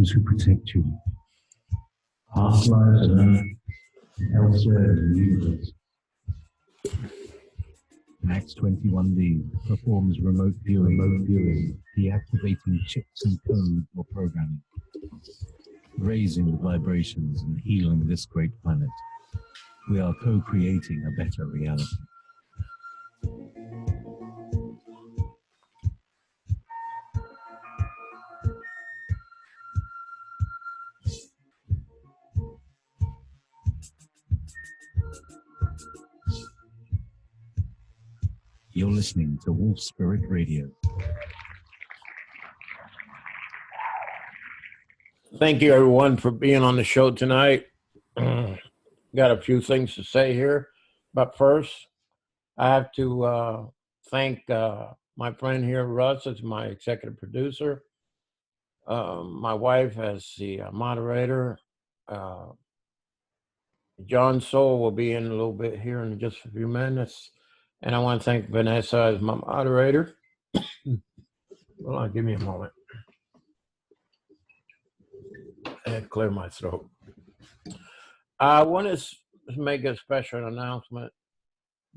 those who protect you. Past lives on Earth and elsewhere in the universe. Max 21D performs remote viewing, deactivating chips and code or programming, raising the vibrations and healing this great planet. We are co-creating a better reality. You're listening to Wolf Spirit Radio. Thank you, everyone, for being on the show tonight. Got a few things to say here. But first, I have to thank my friend here, Russ, as my executive producer. My wife as the moderator. John Soul will be in a little bit here in just a few minutes. And I want to thank Vanessa as my moderator. Hold on, give me a moment. And clear my throat. I want to make a special announcement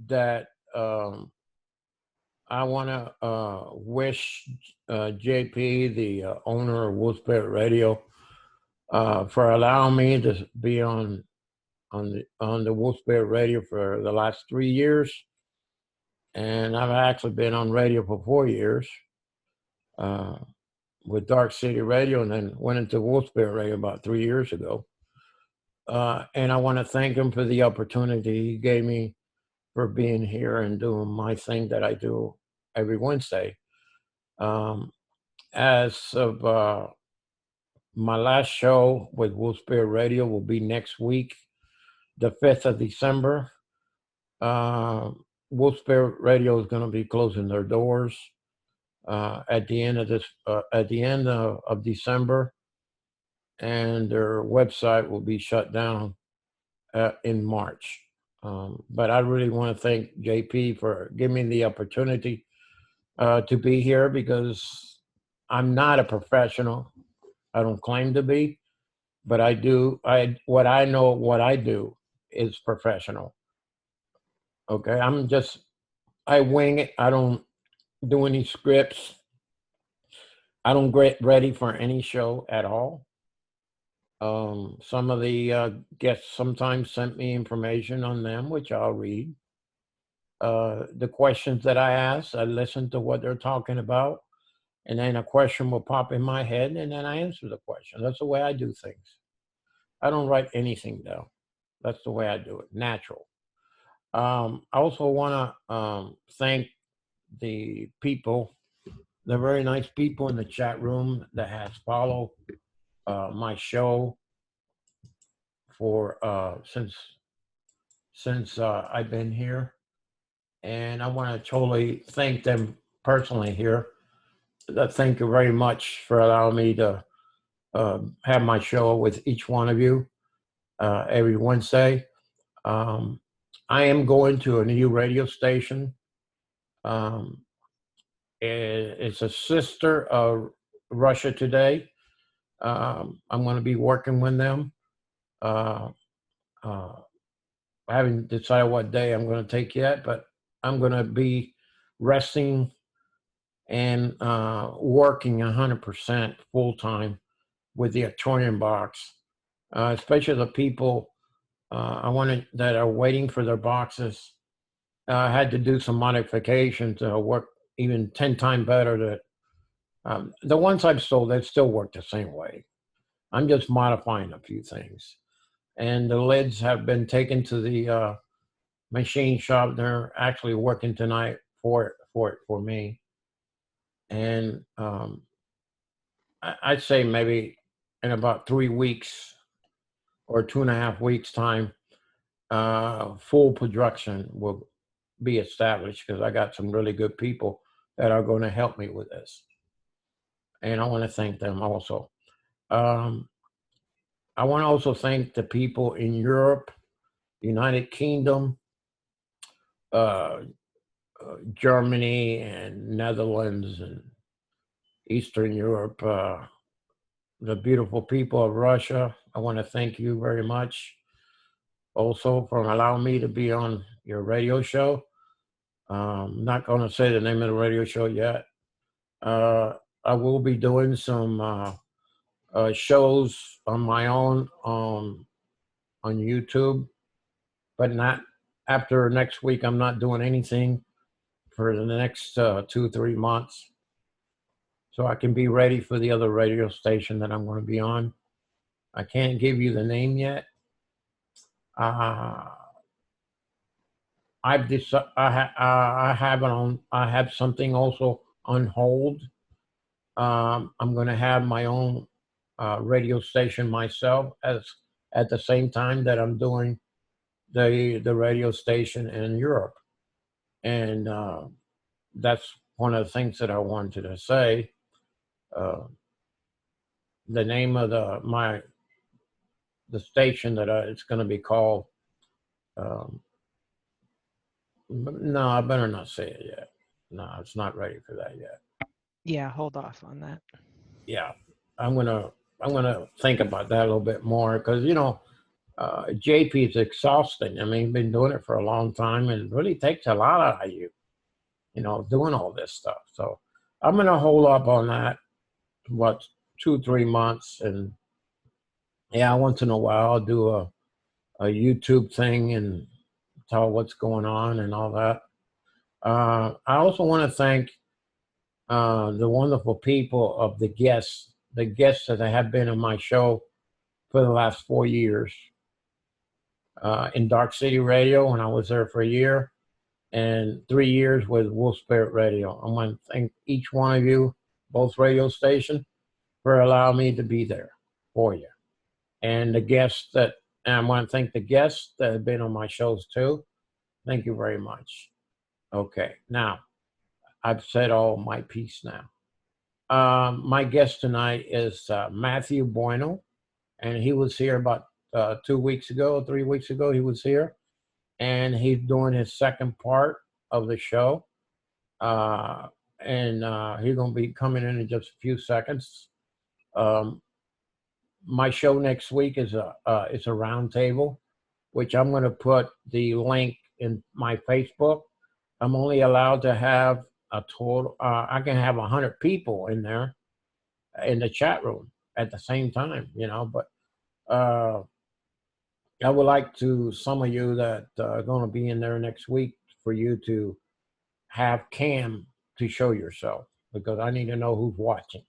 that I want to wish JP, the owner of Wolf Spirit Radio, for allowing me to be on the Wolf Spirit Radio for the last 3 years. And I've actually been on radio for 4 years with Dark City Radio, and then went into Wolf Spirit Radio about 3 years ago. And I want to thank him for the opportunity he gave me for being here and doing my thing that I do every Wednesday. As of my last show with Wolf Spirit Radio will be next week, the 5th of December. Wolf Spirit Radio is going to be closing their doors at the end of December, and their website will be shut down in March. But I really want to thank JP for giving me the opportunity to be here, because I'm not a professional. I don't claim to be, but I do. What I know, what I do is professional. Okay, I wing it. I don't do any scripts. I don't get ready for any show at all. Some of the guests sometimes sent me information on them, which I'll read. The questions that I ask, I listen to what they're talking about, and then a question will pop in my head, and then I answer the question. That's the way I do things. I don't write anything down. That's the way I do it, natural. I also want to thank the people, the very nice people in the chat room that has followed my show for since I've been here, and I want to totally thank them personally here. Thank you very much for allowing me to have my show with each one of you every Wednesday. I am going to a new radio station. It's a sister of Russia Today. I'm going to be working with them. I haven't decided what day I'm going to take yet, but I'm going to be resting and working 100% full time with the accordion box, especially the people that are waiting for their boxes. I had to do some modifications to work even 10 times better. The ones I've sold, they still work the same way. I'm just modifying a few things. And the lids have been taken to the machine shop. They're actually working tonight for me. And I'd say maybe in about 3 weeks or 2.5 weeks time, full production will be established, because I got some really good people that are going to help me with this. And I want to thank them also. I want to also thank the people in Europe, United Kingdom, Germany, and Netherlands, and Eastern Europe, the beautiful people of Russia. I want to thank you very much also for allowing me to be on your radio show. I'm not going to say the name of the radio show yet. I will be doing some shows on my own on YouTube, but not after next week. I'm not doing anything for the next 2-3 months, so I can be ready for the other radio station that I'm going to be on. I can't give you the name yet. I've decided I have it on. I have something also on hold. I'm going to have my own radio station myself as at the same time that I'm doing the radio station in Europe, and that's one of the things that I wanted to say. The name of the station that it's going to be called. No, I better not say it yet. No, it's not ready for that yet. Yeah, hold off on that. Yeah, I'm gonna think about that a little bit more because JP is exhausting. I mean, been doing it for a long time, and it really takes a lot out of you, doing all this stuff. So I'm gonna hold up on that. What 2-3 months, and yeah, once in a while I'll do a YouTube thing and tell what's going on and all that. I also want to thank the wonderful people of the guests that have been on my show for the last 4 years. In Dark City Radio when I was there for a year, and 3 years with Wolf Spirit Radio. I want to thank each one of you, both radio stations, for allowing me to be there for you. And I want to thank the guests that have been on my shows too. Thank you very much. Okay, now I've said all my piece now. My guest tonight is Matthew Bueno, and he was here about 2 weeks ago, 3 weeks ago. He was here, and he's doing his second part of the show, and he's going to be coming in just a few seconds. My show next week is a round table, which I'm going to put the link in my Facebook. I'm only allowed to have a total. I can have 100 people in there in the chat room at the same time, But I would like some of you that are going to be in there next week for you to have cam to show yourself, because I need to know who's watching.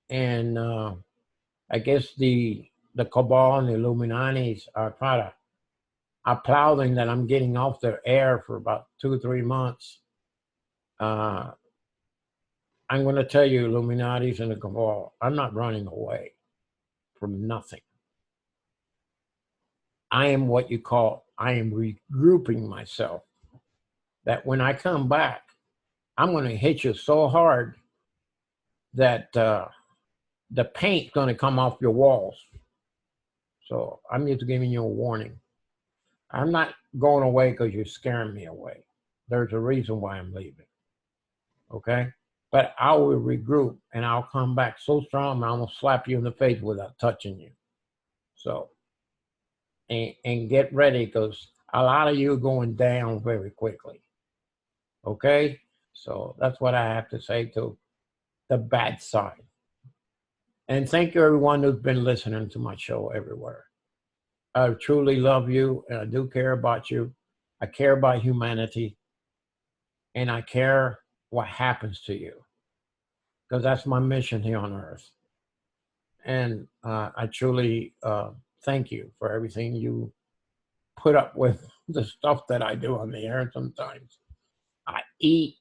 And I guess the cabal and the Illuminatis are applauding that I'm getting off the air for about 2 or 3 months. I'm going to tell you, Illuminatis and the cabal, I'm not running away from nothing. I am regrouping myself, that when I come back, I'm going to hit you so hard that the paint's going to come off your walls. So I'm just giving you a warning. I'm not going away because you're scaring me away. There's a reason why I'm leaving. Okay? But I will regroup, and I'll come back so strong, I'm going to slap you in the face without touching you. So, and get ready, because a lot of you are going down very quickly. Okay? So that's what I have to say to the bad side. And thank you, everyone who's been listening to my show everywhere. I truly love you, and I do care about you. I care about humanity, and I care what happens to you, because that's my mission here on Earth. And I truly thank you for everything you put up with, the stuff that I do on the air sometimes. I eat.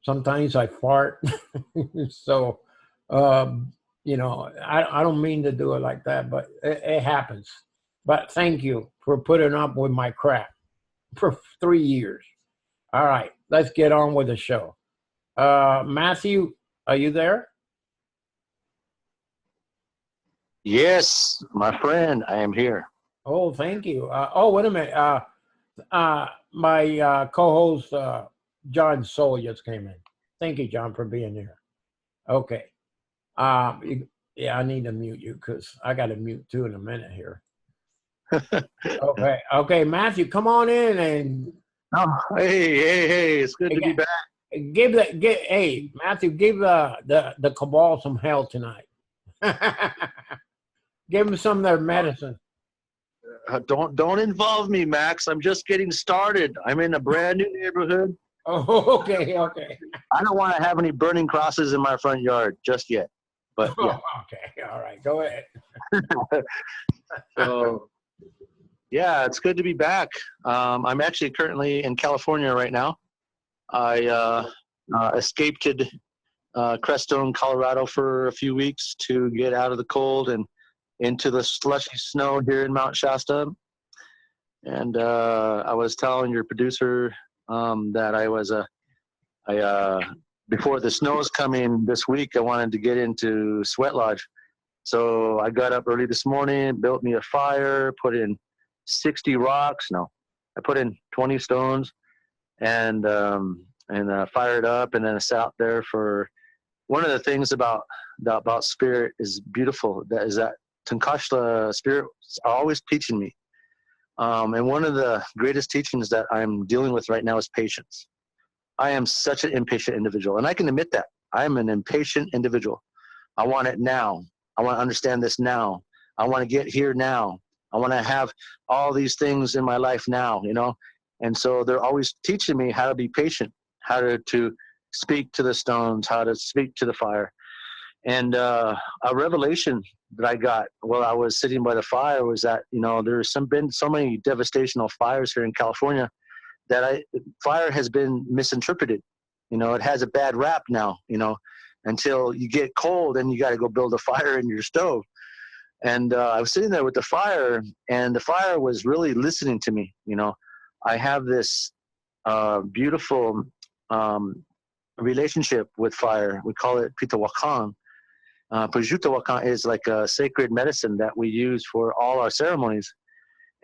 Sometimes I fart. So, I don't mean to do it like that, but it happens. But thank you for putting up with my crap for 3 years. All right, let's get on with the show. Matthew, are you there? Yes, my friend, I am here. Oh, thank you. Wait a minute. My co-host, John Soul, just came in. Thank you, John, for being here. Okay. Yeah, I need to mute you because I got to mute too in a minute here. Okay. Okay, Matthew, come on in and Oh, hey, it's good to be back. hey, Matthew, give the cabal some hell tonight. Give them some of their medicine. Don't involve me, Max. I'm just getting started. I'm in a brand new neighborhood. Oh, okay. I don't want to have any burning crosses in my front yard just yet. But yeah. Okay, all right, go ahead. So yeah, it's good to be back. I'm actually currently in California right now. I escaped to Crestone, Colorado for a few weeks to get out of the cold and into the slushy snow here in Mount Shasta. And I was telling your producer that before the snow's coming this week, I wanted to get into Sweat Lodge. So I got up early this morning, built me a fire, put in 60 rocks. No, I put in 20 stones and fired up, and then I sat out there for. One of the things about spirit is beautiful. That is that Tankashla spirit are always teaching me. And one of the greatest teachings that I'm dealing with right now is patience. I am such an impatient individual, and I can admit that. I am an impatient individual. I want it now. I want to understand this now. I want to get here now. I want to have all these things in my life now, you know? And so they're always teaching me how to be patient, how to speak to the stones, how to speak to the fire. And a revelation that I got while I was sitting by the fire was that, you know, there's been so many devastational fires here in California that fire has been misinterpreted. You know, it has a bad rap now, you know, until you get cold and you got to go build a fire in your stove. And I was sitting there with the fire, and the fire was really listening to me. You know, I have this beautiful relationship with fire. We call it Pitawakan. Pajutawakan is like a sacred medicine that we use for all our ceremonies.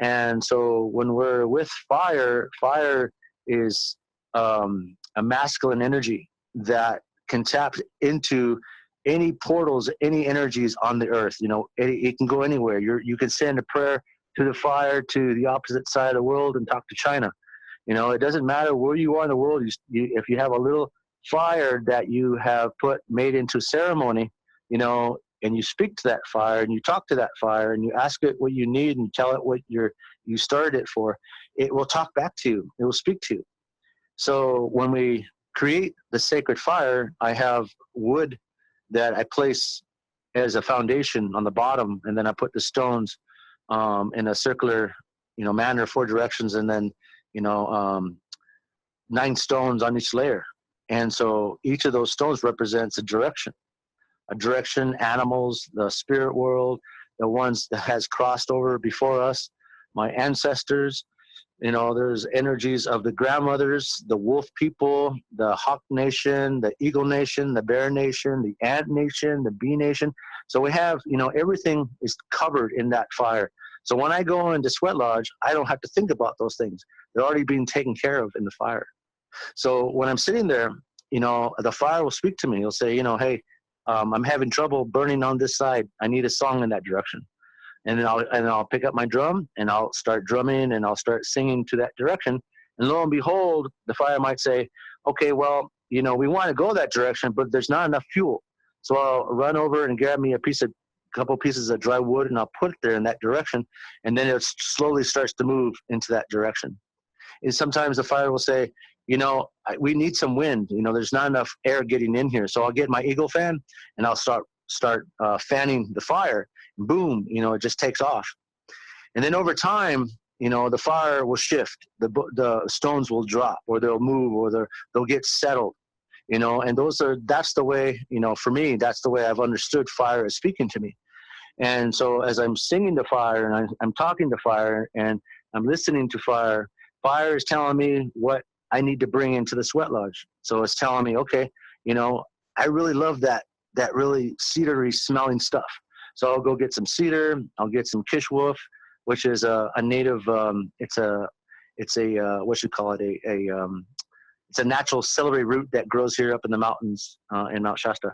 And so when we're with fire, fire is a masculine energy that can tap into any portals, any energies on the earth. You know, it can go anywhere. You can send a prayer to the fire to the opposite side of the world and talk to China. You know, it doesn't matter where you are in the world. If you have a little fire that you have made into ceremony, you know, and you speak to that fire and you talk to that fire and you ask it what you need and tell it what you started it for, it will talk back to you. It will speak to you. So when we create the sacred fire, I have wood that I place as a foundation on the bottom, and then I put the stones in a circular, you know, manner, 4 directions, and then, you know, 9 stones on each layer. And so each of those stones represents a direction, animals, the spirit world, the ones that has crossed over before us, my ancestors. You know, there's energies of the grandmothers, the wolf people, the hawk nation, the eagle nation, the bear nation, the ant nation, the bee nation. So we have, you know, everything is covered in that fire. So when I go into Sweat Lodge, I don't have to think about those things. They're already being taken care of in the fire. So when I'm sitting there, you know, the fire will speak to me. It'll say, you know, hey, I'm having trouble burning on this side. I need a song in that direction. And then I'll pick up my drum and I'll start drumming and I'll start singing to that direction. And lo and behold, the fire might say, okay, well, you know, we want to go that direction, but there's not enough fuel. So I'll run over and grab me a couple pieces of dry wood and I'll put it there in that direction. And then it slowly starts to move into that direction. And sometimes the fire will say, you know, we need some wind. You know, there's not enough air getting in here. So I'll get my eagle fan and I'll start fanning the fire. Boom, you know, it just takes off. And then over time, you know, the fire will shift. The stones will drop, or they'll move, or they'll get settled. You know, and that's the way, you know, for me, that's the way I've understood fire is speaking to me. And so as I'm singing to fire and I'm talking to fire and I'm listening to fire, fire is telling me what I need to bring into the Sweat Lodge. So it's telling me, okay, you know, I really love that really cedary smelling stuff. So I'll go get some cedar. I'll get some kishwolf, which is a native. It's a what you call it? It's a natural celery root that grows here up in the mountains in Mount Shasta.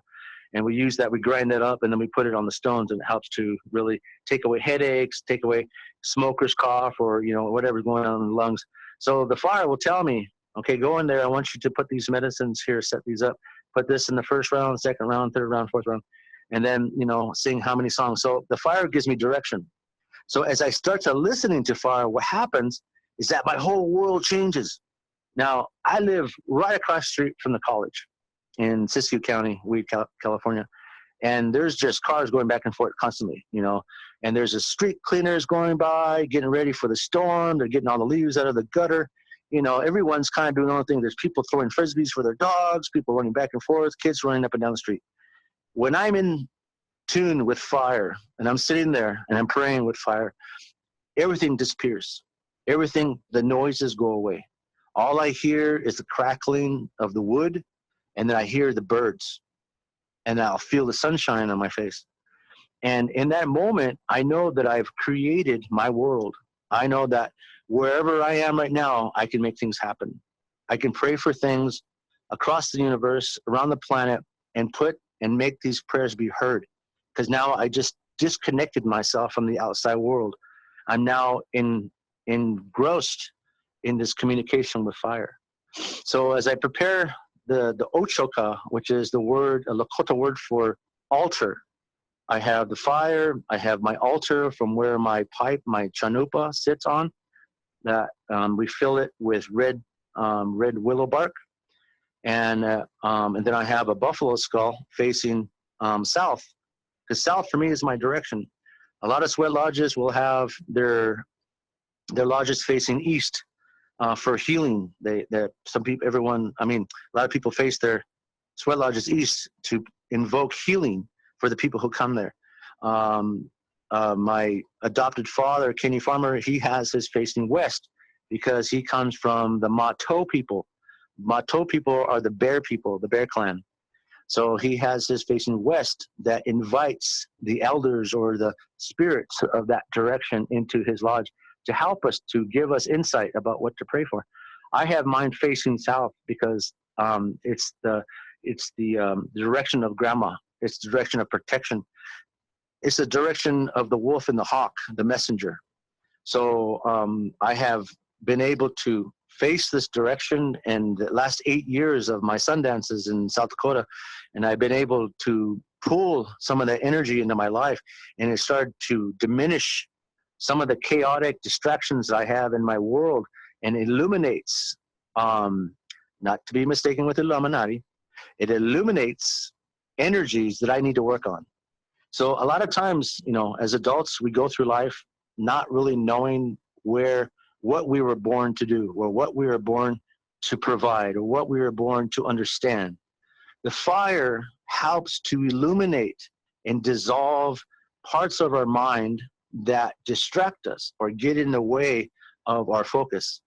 And we use that, we grind that up, and then we put it on the stones, and it helps to really take away headaches, take away smoker's cough, or, you know, whatever's going on in the lungs. So the fire will tell me, okay, go in there. I want you to put these medicines here, set these up, put this in the first round, second round, third round, fourth round, and then, you know, sing how many songs. So the fire gives me direction. So as I start to listening to fire, what happens is that my whole world changes. Now, I live right across the street from the college in Siskiyou County, Weed, California. And there's just cars going back and forth constantly, you know. And there's a street cleaners going by, getting ready for the storm. They're getting all the leaves out of the gutter. You know, everyone's kind of doing their own thing. There's people throwing frisbees for their dogs, people running back and forth, kids running up and down the street. When I'm in tune with fire, and I'm sitting there and I'm praying with fire, everything disappears. Everything, the noises go away. All I hear is the crackling of the wood, and then I hear the birds, and I'll feel the sunshine on my face. And in that moment, I know that I've created my world. I know that wherever I am right now, I can make things happen. I can pray for things across the universe, around the planet, and make these prayers be heard. Because now I just disconnected myself from the outside world. I'm now engrossed in this communication with fire. So as I prepare the Ochoka, which is the word, a Lakota word for altar, I have the fire, I have my altar from where my pipe, my chanupa sits on, that we fill it with red willow bark. And then I have a buffalo skull facing south, because south for me is my direction. A lot of sweat lodges will have their lodges facing east for healing. A lot of people face their sweat lodges east to invoke healing for the people who come there. My adopted father, Kenny Farmer, he has his facing west because he comes from the Mato people. Mato people are the bear people, the bear clan. So he has his facing west that invites the elders or the spirits of that direction into his lodge to help us, to give us insight about what to pray for. I have mine facing south because it's the direction of grandma. It's the direction of protection. It's the direction of the wolf and the hawk, the messenger. So I have been able to face this direction in the last 8 years of my sun dances in South Dakota, and I've been able to pull some of that energy into my life, and it started to diminish some of the chaotic distractions I have in my world, and illuminates, not to be mistaken with Illuminati, it illuminates energies that I need to work on. So a lot of times, you know, as adults, we go through life not really knowing what we were born to do, or what we were born to provide, or what we were born to understand. The fire helps to illuminate and dissolve parts of our mind that distract us or get in the way of our focus.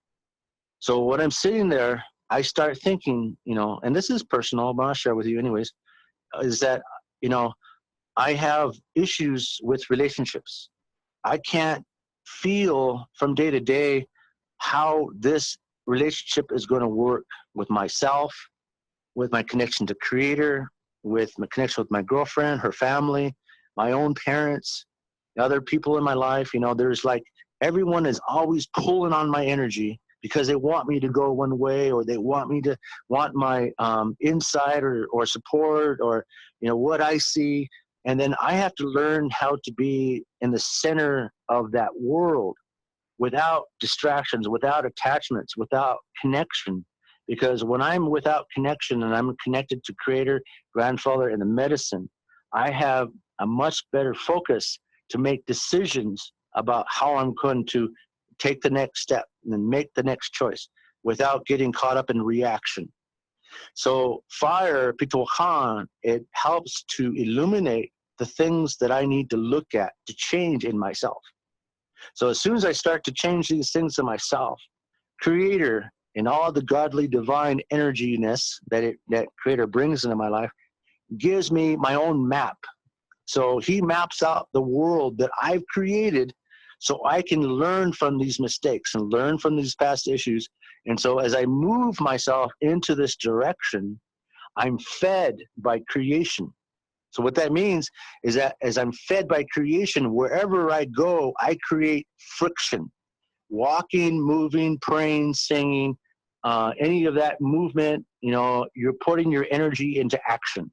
So when I'm sitting there, I start thinking, you know, and this is personal, but I'll share with you anyways, is that, you know, I have issues with relationships. I can't feel from day to day how this relationship is going to work with myself, with my connection to Creator, with my connection with my girlfriend, her family, my own parents, other people in my life. You know, there's like, everyone is always pulling on my energy because they want me to go one way, or they want my insight or support, or, you know, what I see. And then I have to learn how to be in the center of that world without distractions, without attachments, without connection. Because when I'm without connection and I'm connected to Creator, Grandfather, and the medicine, I have a much better focus to make decisions about how I'm going to take the next step and make the next choice without getting caught up in reaction. So fire, Pitokan, it helps to illuminate the things that I need to look at to change in myself. So as soon as I start to change these things in myself, Creator and all the godly divine energiness that Creator brings into my life gives me my own map. So he maps out the world that I've created so I can learn from these mistakes and learn from these past issues. And so as I move myself into this direction, I'm fed by creation. So what that means is that as I'm fed by creation, wherever I go, I create friction. Walking, moving, praying, singing, any of that movement, you're putting your energy into action.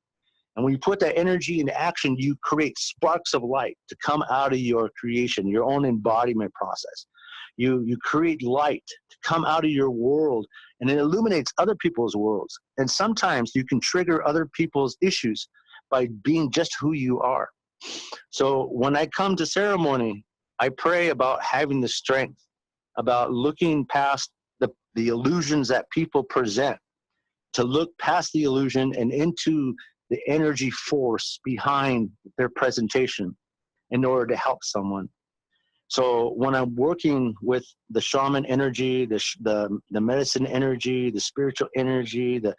And when you put that energy into action, you create sparks of light to come out of your creation, your own embodiment process. You create light to come out of your world, and it illuminates other people's worlds. And sometimes you can trigger other people's issues by being just who you are. So when I come to ceremony, I pray about having the strength, about looking past the illusions that people present, to look past the illusion and into the energy force behind their presentation in order to help someone. So when I'm working with the shaman energy, the medicine energy, the spiritual energy, the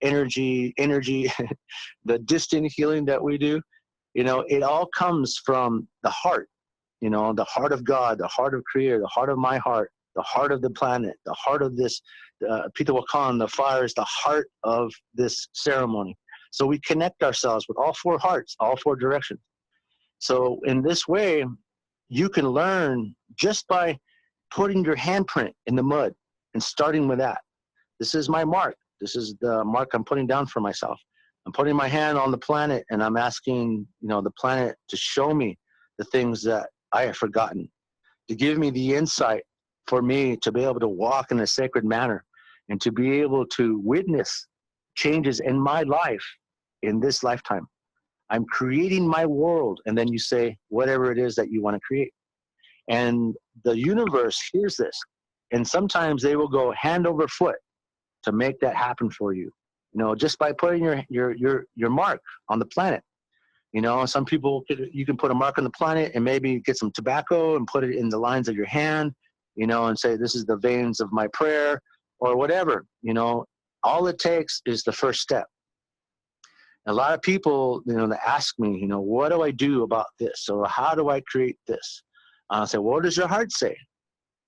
energy, the distant healing that we do, it all comes from the heart, the heart of God, the heart of Creator, the heart of my heart, the heart of the planet, the heart of this, Pitawakan, the fire is the heart of this ceremony. So we connect ourselves with all four hearts, all four directions. So in this way, you can learn just by putting your handprint in the mud and starting with that. This is my mark. This is the mark I'm putting down for myself. I'm putting my hand on the planet, and I'm asking, the planet to show me the things that I have forgotten, to give me the insight for me to be able to walk in a sacred manner and to be able to witness changes in my life in this lifetime. I'm creating my world, and then you say whatever it is that you want to create. And the universe hears this, and sometimes they will go hand over foot to make that happen for you. Just by putting your mark on the planet. Some people, you can put a mark on the planet and maybe get some tobacco and put it in the lines of your hand, and say, this is the veins of my prayer or whatever. All it takes is the first step. A lot of people, that ask me, what do I do about this? Or how do I create this? I say, well, what does your heart say?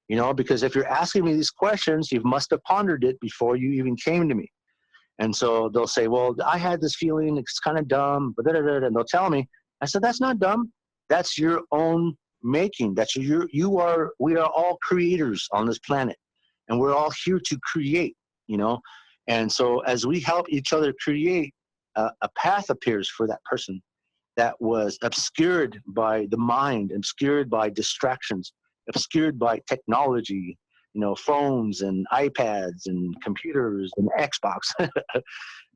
Because if you're asking me these questions, you must have pondered it before you even came to me. And so they'll say, well, I had this feeling, it's kind of dumb, and they'll tell me. I said, that's not dumb. That's your own making. We are all creators on this planet, and we're all here to create, And so as we help each other create, a path appears for that person that was obscured by the mind, obscured by distractions, obscured by technology, phones and iPads and computers and Xbox.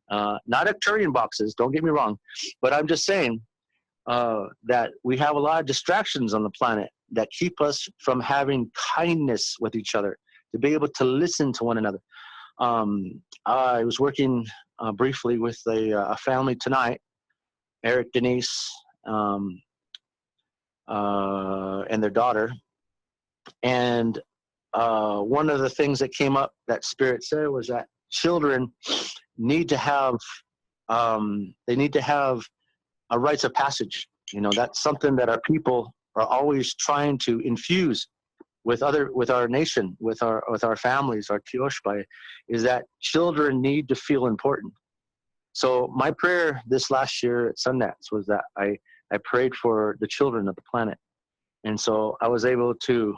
Not Arcturian boxes, don't get me wrong, but I'm just saying that we have a lot of distractions on the planet that keep us from having kindness with each other, to be able to listen to one another. I was working briefly with a family tonight, Eric, Denise, and their daughter. And one of the things that came up that Spirit said was that children need to have, they need to have a rites of passage. That's something that our people are always trying to infuse with our nation, with our families, our Kioshbai, is that children need to feel important. So my prayer this last year at Sundance was that I prayed for the children of the planet. And so I was able to,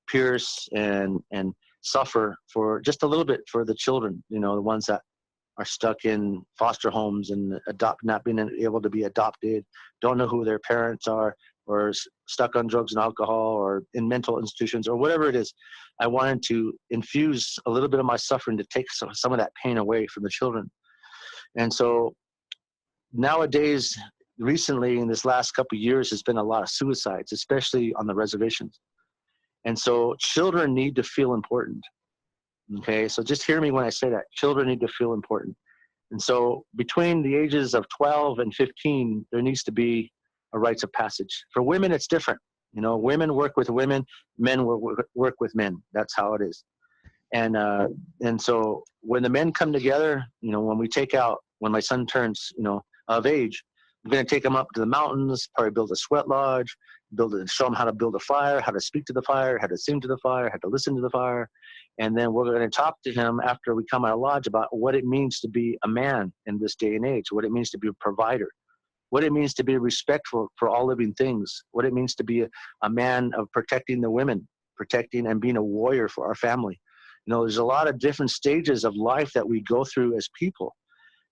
pierce and suffer for just a little bit for the children, the ones that are stuck in foster homes and not being able to be adopted, don't know who their parents are, or stuck on drugs and alcohol, or in mental institutions, or whatever it is. I wanted to infuse a little bit of my suffering to take some of that pain away from the children. And so nowadays, recently in this last couple of years, there's been a lot of suicides, especially on the reservations. And so children need to feel important. Okay, so just hear me when I say that. Children need to feel important. And so between the ages of 12 and 15, there needs to be a rites of passage. For women, it's different. Women work with women, men work with men. That's how it is. And so when the men come together, when my son turns, of age, I'm going to take him up to the mountains, probably build a sweat lodge, show him how to build a fire, how to speak to the fire, how to sing to the fire, how to listen to the fire. And then we're going to talk to him after we come out of lodge about what it means to be a man in this day and age, what it means to be a provider, what it means to be respectful for all living things, what it means to be a man of protecting the women, protecting and being a warrior for our family. You know, there's a lot of different stages of life that we go through as people.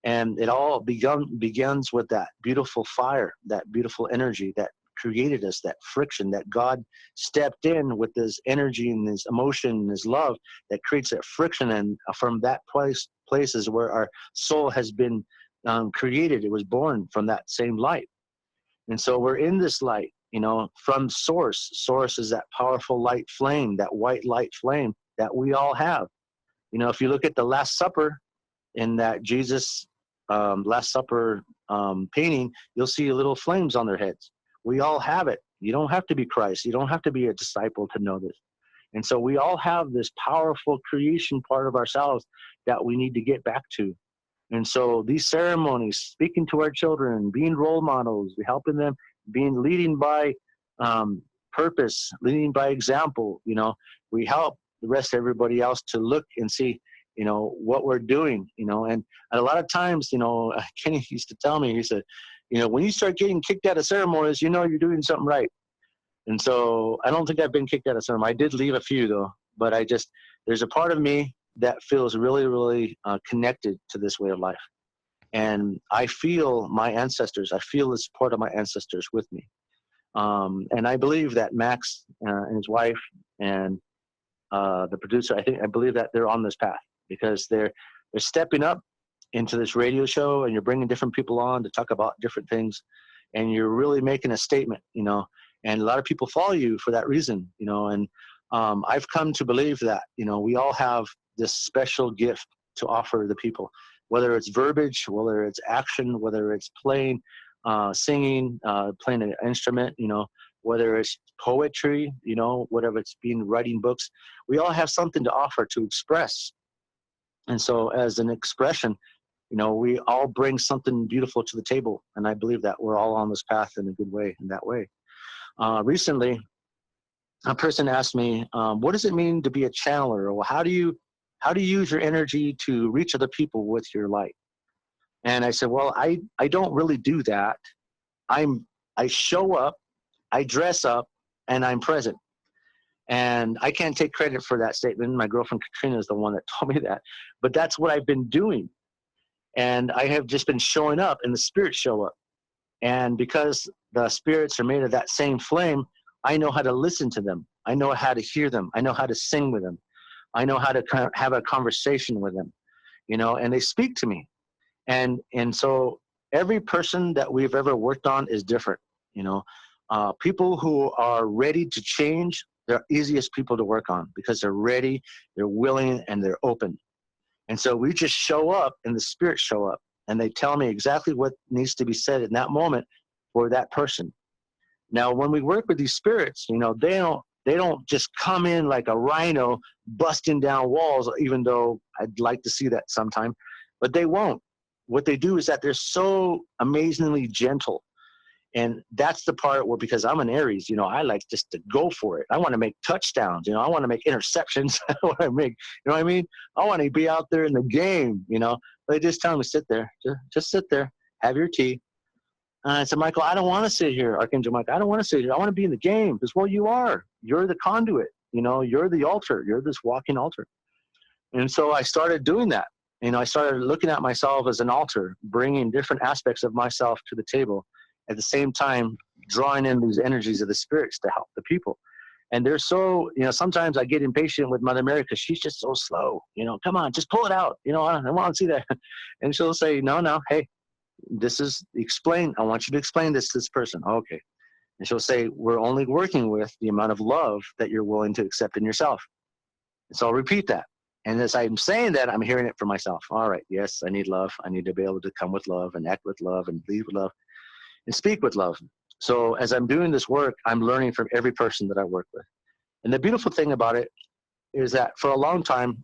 And it all begins with that beautiful fire, that beautiful energy that created us, that friction that God stepped in with his energy and his emotion and his love that creates that friction. And from that place is where our soul has been created. It was born from that same light. And so we're in this light, you know, from source. Source is that powerful light flame, that white light flame that we all have. You know, if you look at the Last Supper in that Jesus Last Supper painting, you'll see little flames on their heads. We all have it. You don't have to be Christ. You don't have to be a disciple to know this. And so we all have this powerful creation part of ourselves that we need to get back to. And so these ceremonies, speaking to our children, being role models, helping them, leading by purpose, leading by example, you know, we help the rest of everybody else to look and see, you know, what we're doing, you know. And a lot of times, you know, Kenny used to tell me, he said, you know, when you start getting kicked out of ceremonies, you know you're doing something right. And so I don't think I've been kicked out of ceremony. I did leave a few though, but there's a part of me that feels really, really connected to this way of life. And I feel my ancestors, I feel the support of my ancestors with me. And I believe that Max and his wife and the producer, I believe that they're on this path because they're stepping up into this radio show, and you're bringing different people on to talk about different things, and you're really making a statement, you know, and a lot of people follow you for that reason, you know. And I've come to believe that, you know, we all have this special gift to offer the people, whether it's verbiage, whether it's action, whether it's playing, singing, playing an instrument, you know, whether it's poetry, you know, whatever it's been writing books. We all have something to offer, to express. And so as an expression, you know, we all bring something beautiful to the table. And I believe that we're all on this path in a good way, in that way. Recently, a person asked me, what does it mean to be a channeler? Or how do you use your energy to reach other people with your light? And I said, well, I don't really do that. I show up, I dress up, and I'm present. And I can't take credit for that statement. My girlfriend Katrina is the one that told me that. But that's what I've been doing. And I have just been showing up, and the spirits show up. And because the spirits are made of that same flame, I know how to listen to them. I know how to hear them. I know how to sing with them. I know how to have a conversation with them, you know, and they speak to me. And so every person that we've ever worked on is different, you know. People who are ready to change, they're easiest people to work on because they're ready, they're willing, and they're open. And so we just show up, and the spirits show up, and they tell me exactly what needs to be said in that moment for that person. Now, when we work with these spirits, you know, they don't just come in like a rhino busting down walls, even though I'd like to see that sometime, but they won't. What they do is that they're so amazingly gentle. And that's the part where, because I'm an Aries, you know, I like just to go for it. I want to make touchdowns, you know, I want to make interceptions. I want to make, you know what I mean? I want to be out there in the game, you know. They just tell me, sit there, just sit there, have your tea. And I said, Michael, I don't want to sit here, Archangel Michael. I don't want to sit here. I want to be in the game. Because, well, you are. You're the conduit. You know, you're the altar. You're this walking altar. And so I started doing that. You know, I started looking at myself as an altar, bringing different aspects of myself to the table. At the same time, drawing in these energies of the spirits to help the people. And they're so, you know, sometimes I get impatient with Mother Mary because she's just so slow. You know, come on, just pull it out. You know, I want to see that. And she'll say, no, hey, this is explain. I want you to explain this to this person. Okay. And she'll say, we're only working with the amount of love that you're willing to accept in yourself. And so I'll repeat that. And as I'm saying that, I'm hearing it for myself. All right, yes, I need love. I need to be able to come with love and act with love and lead with love and speak with love. So as I'm doing this work, I'm learning from every person that I work with. And the beautiful thing about it is that for a long time,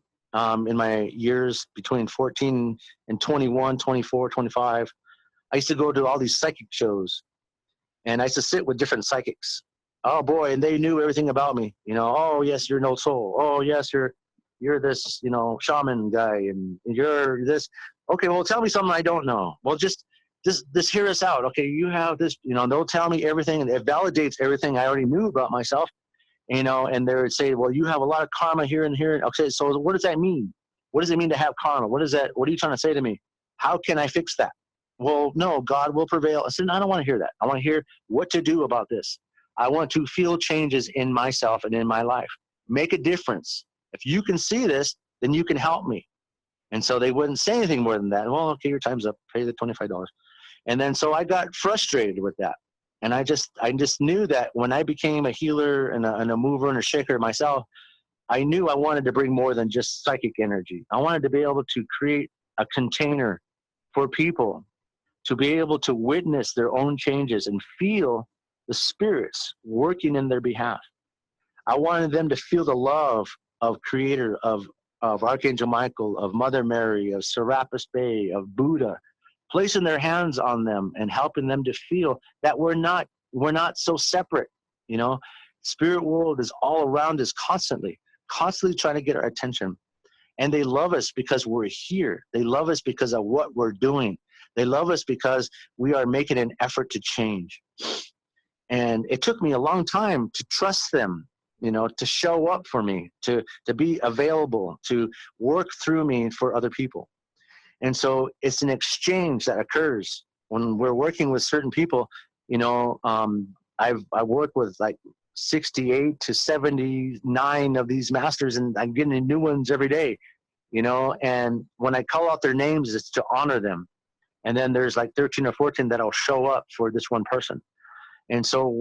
in my years between 14 and 21, 24, 25, I used to go to all these psychic shows. And I used to sit with different psychics. Oh boy, and they knew everything about me. You know, oh yes, you're no soul. Oh yes, you're this, you know, shaman guy, and you're this. Okay, well, tell me something I don't know. Well, just Just hear us out. Okay, you have this, they'll tell me everything, and it validates everything I already knew about myself, and they would say, well, you have a lot of karma here and here. Okay, so what does that mean? What does it mean to have karma? What are you trying to say to me? How can I fix that? Well, no, God will prevail. I said, no, I don't want to hear that. I want to hear what to do about this. I want to feel changes in myself and in my life. Make a difference. If you can see this, then you can help me. And so they wouldn't say anything more than that. Well, okay, your time's up. Pay the $25. And then so I got frustrated with that. And I just knew that when I became a healer and a mover and a shaker myself, I knew I wanted to bring more than just psychic energy. I wanted to be able to create a container for people to be able to witness their own changes and feel the spirits working in their behalf. I wanted them to feel the love of Creator, of Archangel Michael, of Mother Mary, of Serapis Bey, of Buddha, placing their hands on them and helping them to feel that we're not so separate. Spirit world is all around us constantly trying to get our attention. And they love us because we're here. They love us because of what we're doing. They love us because we are making an effort to change. And it took me a long time to trust them, to show up for me, to be available, to work through me for other people. And so it's an exchange that occurs when we're working with certain people. I work with like 68 to 79 of these masters, and I'm getting new ones every day, and when I call out their names, it's to honor them. And then there's like 13 or 14 that'll show up for this one person. And so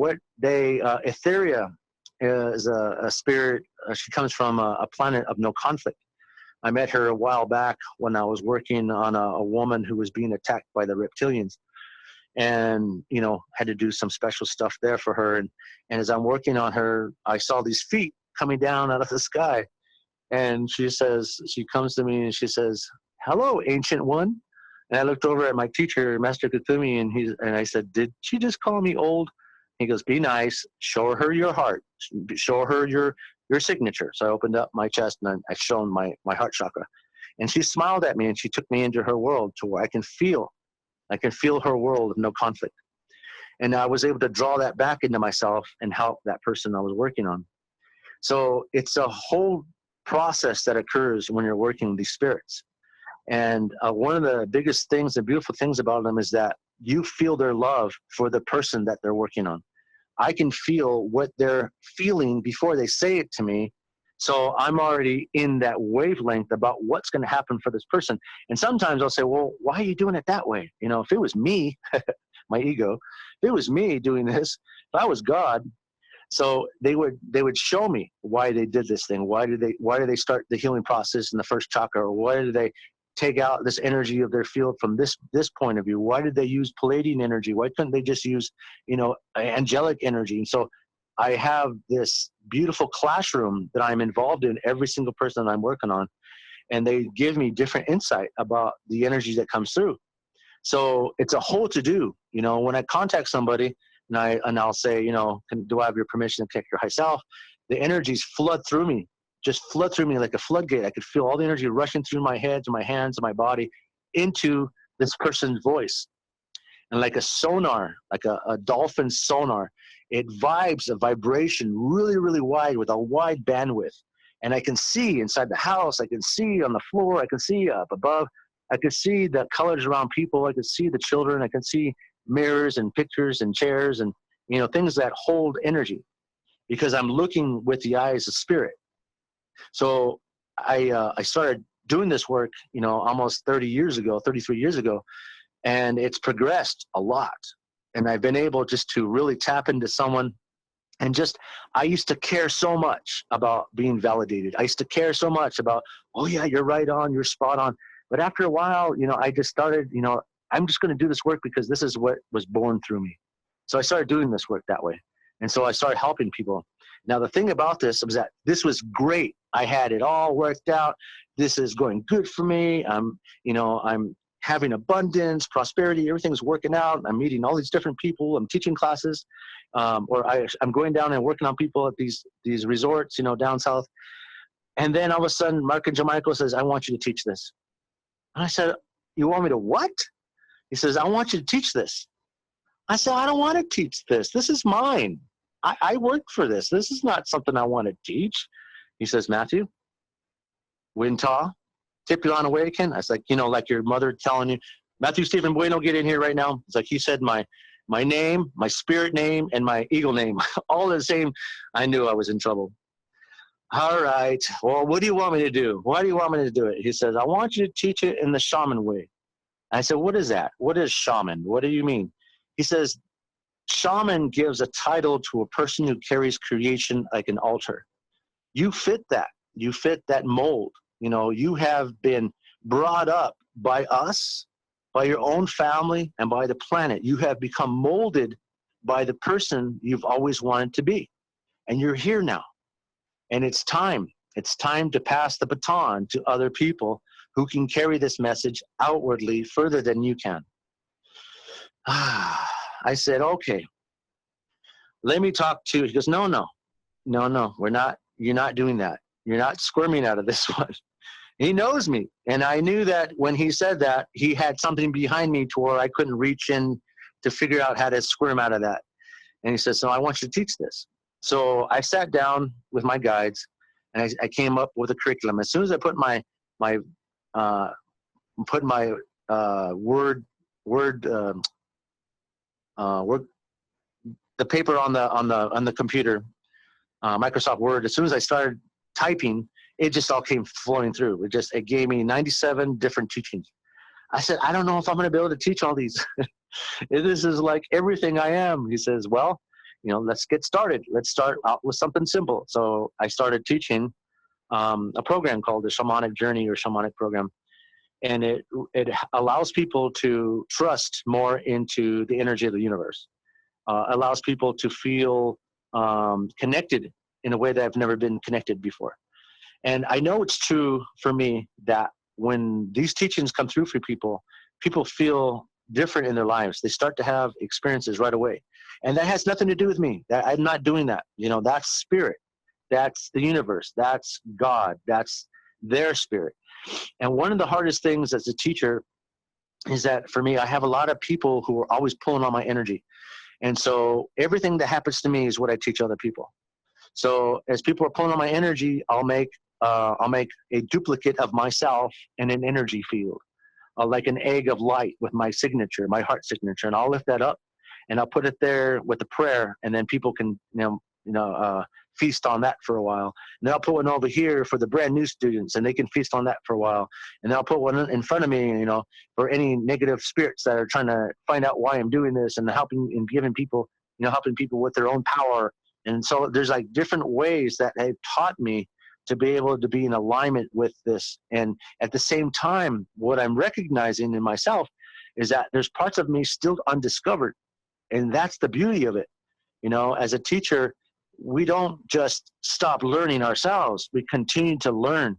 Etheria is a spirit. She comes from a planet of no conflict. I met her a while back when I was working on a woman who was being attacked by the reptilians, and had to do some special stuff there for her. And as I'm working on her, I saw these feet coming down out of the sky, and she comes to me and she says, "Hello, ancient one." And I looked over at my teacher, Master Kuthumi, and I said, "Did she just call me old?" He goes, "Be nice. Show her your heart. Show her your signature." So I opened up my chest and I showed my heart chakra, and she smiled at me and she took me into her world to where I can feel her world of no conflict. And I was able to draw that back into myself and help that person I was working on. So it's a whole process that occurs when you're working with these spirits. And one of the biggest things, the beautiful things about them is that you feel their love for the person that they're working on. I can feel what they're feeling before they say it to me. So I'm already in that wavelength about what's going to happen for this person. And sometimes I'll say, well, why are you doing it that way? If it was me, my ego, if it was me doing this, if I was God, so they would show me why they did this thing. Why did they start the healing process in the first chakra? Or why did they take out this energy of their field from this point of view? Why did they use Palladian energy? Why couldn't they just use, angelic energy? And so I have this beautiful classroom that I'm involved in every single person that I'm working on. And they give me different insight about the energy that comes through. So it's a whole to do, when I contact somebody and I'll say, do I have your permission to connect your high self? The energies flood through me. Just flood through me like a floodgate. I could feel all the energy rushing through my head to my hands and my body into this person's voice. And like a sonar, like a dolphin sonar, it vibes a vibration really, really wide with a wide bandwidth. And I can see inside the house, I can see on the floor, I can see up above, I can see the colors around people, I can see the children, I can see mirrors and pictures and chairs and, things that hold energy, because I'm looking with the eyes of spirit. So I started doing this work, almost 33 years ago, and it's progressed a lot. And I've been able just to really tap into someone. And I used to care so much about being validated. I used to care so much about, oh yeah, you're right on, you're spot on. But after a while, I just started, I'm just going to do this work because this is what was born through me. So I started doing this work that way. And so I started helping people. Now, the thing about this was that this was great. I had it all worked out. This is going good for me. I'm having abundance, prosperity, everything's working out. I'm meeting all these different people. I'm teaching classes, or I'm going down and working on people at these resorts, down south. And then all of a sudden, Archangel Michael says, "I want you to teach this." And I said, "You want me to what?" He says, I want you to teach this. I said, I don't want to teach this. This is mine. I work for this. This is not something I want to teach. He says, Matthew, Wintaw, Tipulon Awaken. I was like, you know, like your mother telling you, Matthew Stephen Bueno, get in here right now. It's like he said my name, my spirit name, and my eagle name, all the same. I knew I was in trouble. All right. Well, what do you want me to do? Why do you want me to do it? He says, I want you to teach it in the shaman way. I said, what is that? What is shaman? What do you mean? He says, shaman gives a title to a person who carries creation like an altar. You fit that. You fit that mold. You know, you have been brought up by us, by your own family, and by the planet. You have become molded by the person you've always wanted to be. And you're here now. And it's time. It's time to pass the baton to other people who can carry this message outwardly further than you can. I said, okay, let me talk to, he goes, no, we're not, you're not doing that. You're not squirming out of this one. He knows me. And I knew that when he said that, he had something behind me to where I couldn't reach in to figure out how to squirm out of that. And he said, so I want you to teach this. So I sat down with my guides and I came up with a curriculum. As soon as I put the paper on the computer, Microsoft Word, as soon as I started typing, it just all came flowing through. It gave me 97 different teachings. I said, I don't know if I'm going to be able to teach all these. This is like everything I am. He says, well, you know, let's get started. Let's start out with something simple. So I started teaching a program called the Shamanic Journey or Shamanic Program. And it allows people to trust more into the energy of the universe. Allows people to feel connected in a way that I've never been connected before. And I know it's true for me that when these teachings come through for people, people feel different in their lives. They start to have experiences right away. And that has nothing to do with me. I'm not doing that. You know, that's spirit. That's the universe. That's God. That's their spirit. And one of the hardest things as a teacher is that for me, I have a lot of people who are always pulling on my energy. And so everything that happens to me is what I teach other people. So as people are pulling on my energy, I'll make a duplicate of myself in an energy field, like an egg of light with my signature, my heart signature, and I'll lift that up and I'll put it there with a prayer, and then people can feast on that for a while. And then I'll put one over here for the brand new students, and they can feast on that for a while. And then I'll put one in front of me, you know, for any negative spirits that are trying to find out why I'm doing this, and helping and giving people, you know, helping people with their own power. And so there's like different ways that have taught me to be able to be in alignment with this. And at the same time, what I'm recognizing in myself is that there's parts of me still undiscovered. And that's the beauty of it. You know, as a teacher, we don't just stop learning ourselves. We continue to learn.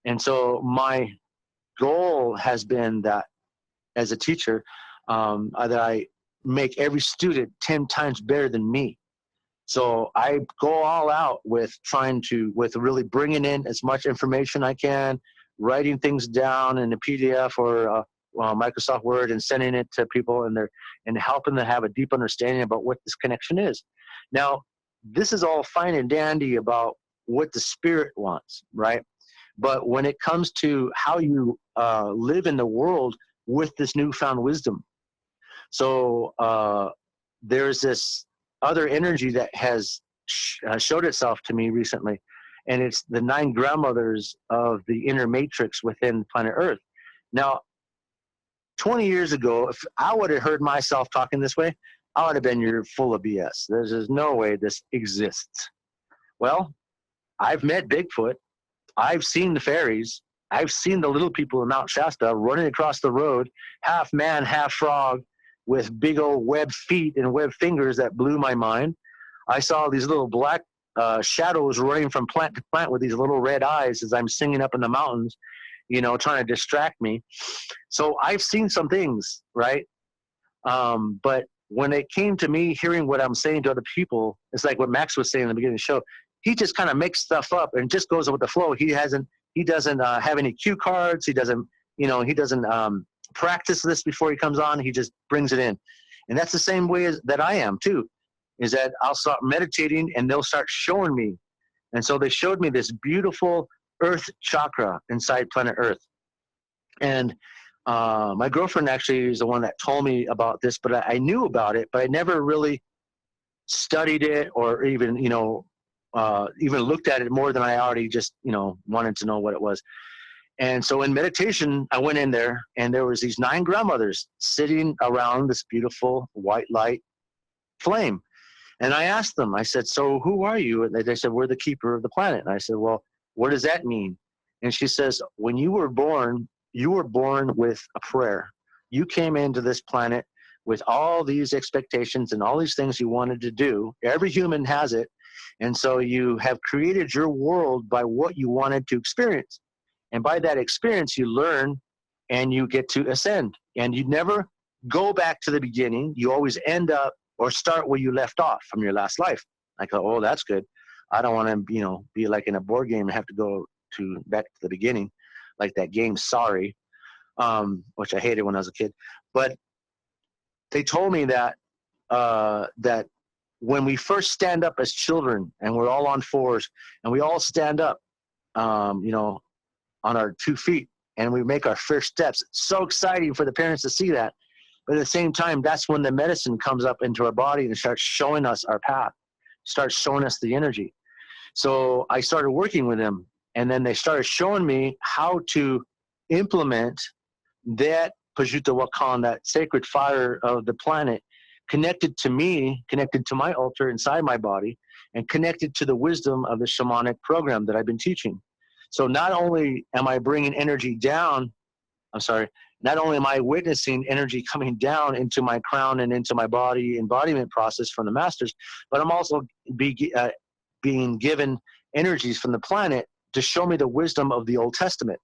And so my goal has been that as a teacher, that I make every student 10 times better than me. So I go all out with with really bringing in as much information I can, writing things down in a PDF or Microsoft Word and sending it to people, and helping them have a deep understanding about what this connection is. Now, this is all fine and dandy about what the spirit wants, right? But when it comes to how you live in the world with this newfound wisdom, so there's this other energy that has showed itself to me recently, and it's the 9 grandmothers of the inner matrix within planet Earth. Now, 20 years ago, if I would have heard myself talking this way, I would have been, you're full of BS. There's no way this exists. Well, I've met Bigfoot. I've seen the fairies. I've seen the little people in Mount Shasta running across the road, half man, half frog, with big old webbed feet and webbed fingers that blew my mind. I saw these little black shadows running from plant to plant with these little red eyes as I'm singing up in the mountains, you know, trying to distract me. So I've seen some things, right? But when it came to me hearing what I'm saying to other people, it's like what Max was saying in the beginning of the show. He just kind of makes stuff up and just goes with the flow. He doesn't have any cue cards. He doesn't practice this before he comes on. He just brings it in. And that's the same way that I am too, is that I'll start meditating and they'll start showing me. And so they showed me this beautiful earth chakra inside planet Earth. And my girlfriend actually is the one that told me about this, but I knew about it, but I never really studied it or even, even looked at it more than I already just, wanted to know what it was. And so in meditation, I went in there and there was these 9 grandmothers sitting around this beautiful white light flame. And I asked them, I said, so who are you? And they said, we're the keeper of the planet. And I said, well, what does that mean? And she says, when you were born with a prayer. You came into this planet with all these expectations and all these things you wanted to do. Every human has it. And so you have created your world by what you wanted to experience. And by that experience, you learn and you get to ascend. And you never go back to the beginning. You always end up or start where you left off from your last life. I go, oh, that's good. I don't want to, be like in a board game and have to go back to the beginning, like that game Sorry, which I hated when I was a kid. But they told me that that when we first stand up as children and we're all on 4s and we all stand up, on our 2 feet and we make our first steps. It's so exciting for the parents to see that. But at the same time, that's when the medicine comes up into our body and starts showing us our path, starts showing us the energy. So I started working with them, and then they started showing me how to implement that Pajuta Wakan, that sacred fire of the planet, connected to me, connected to my altar inside my body, and connected to the wisdom of the shamanic program that I've been teaching. So not only am I bringing energy down, not only am I witnessing energy coming down into my crown and into my body embodiment process from the masters, but I'm also being given energies from the planet to show me the wisdom of the Old Testament.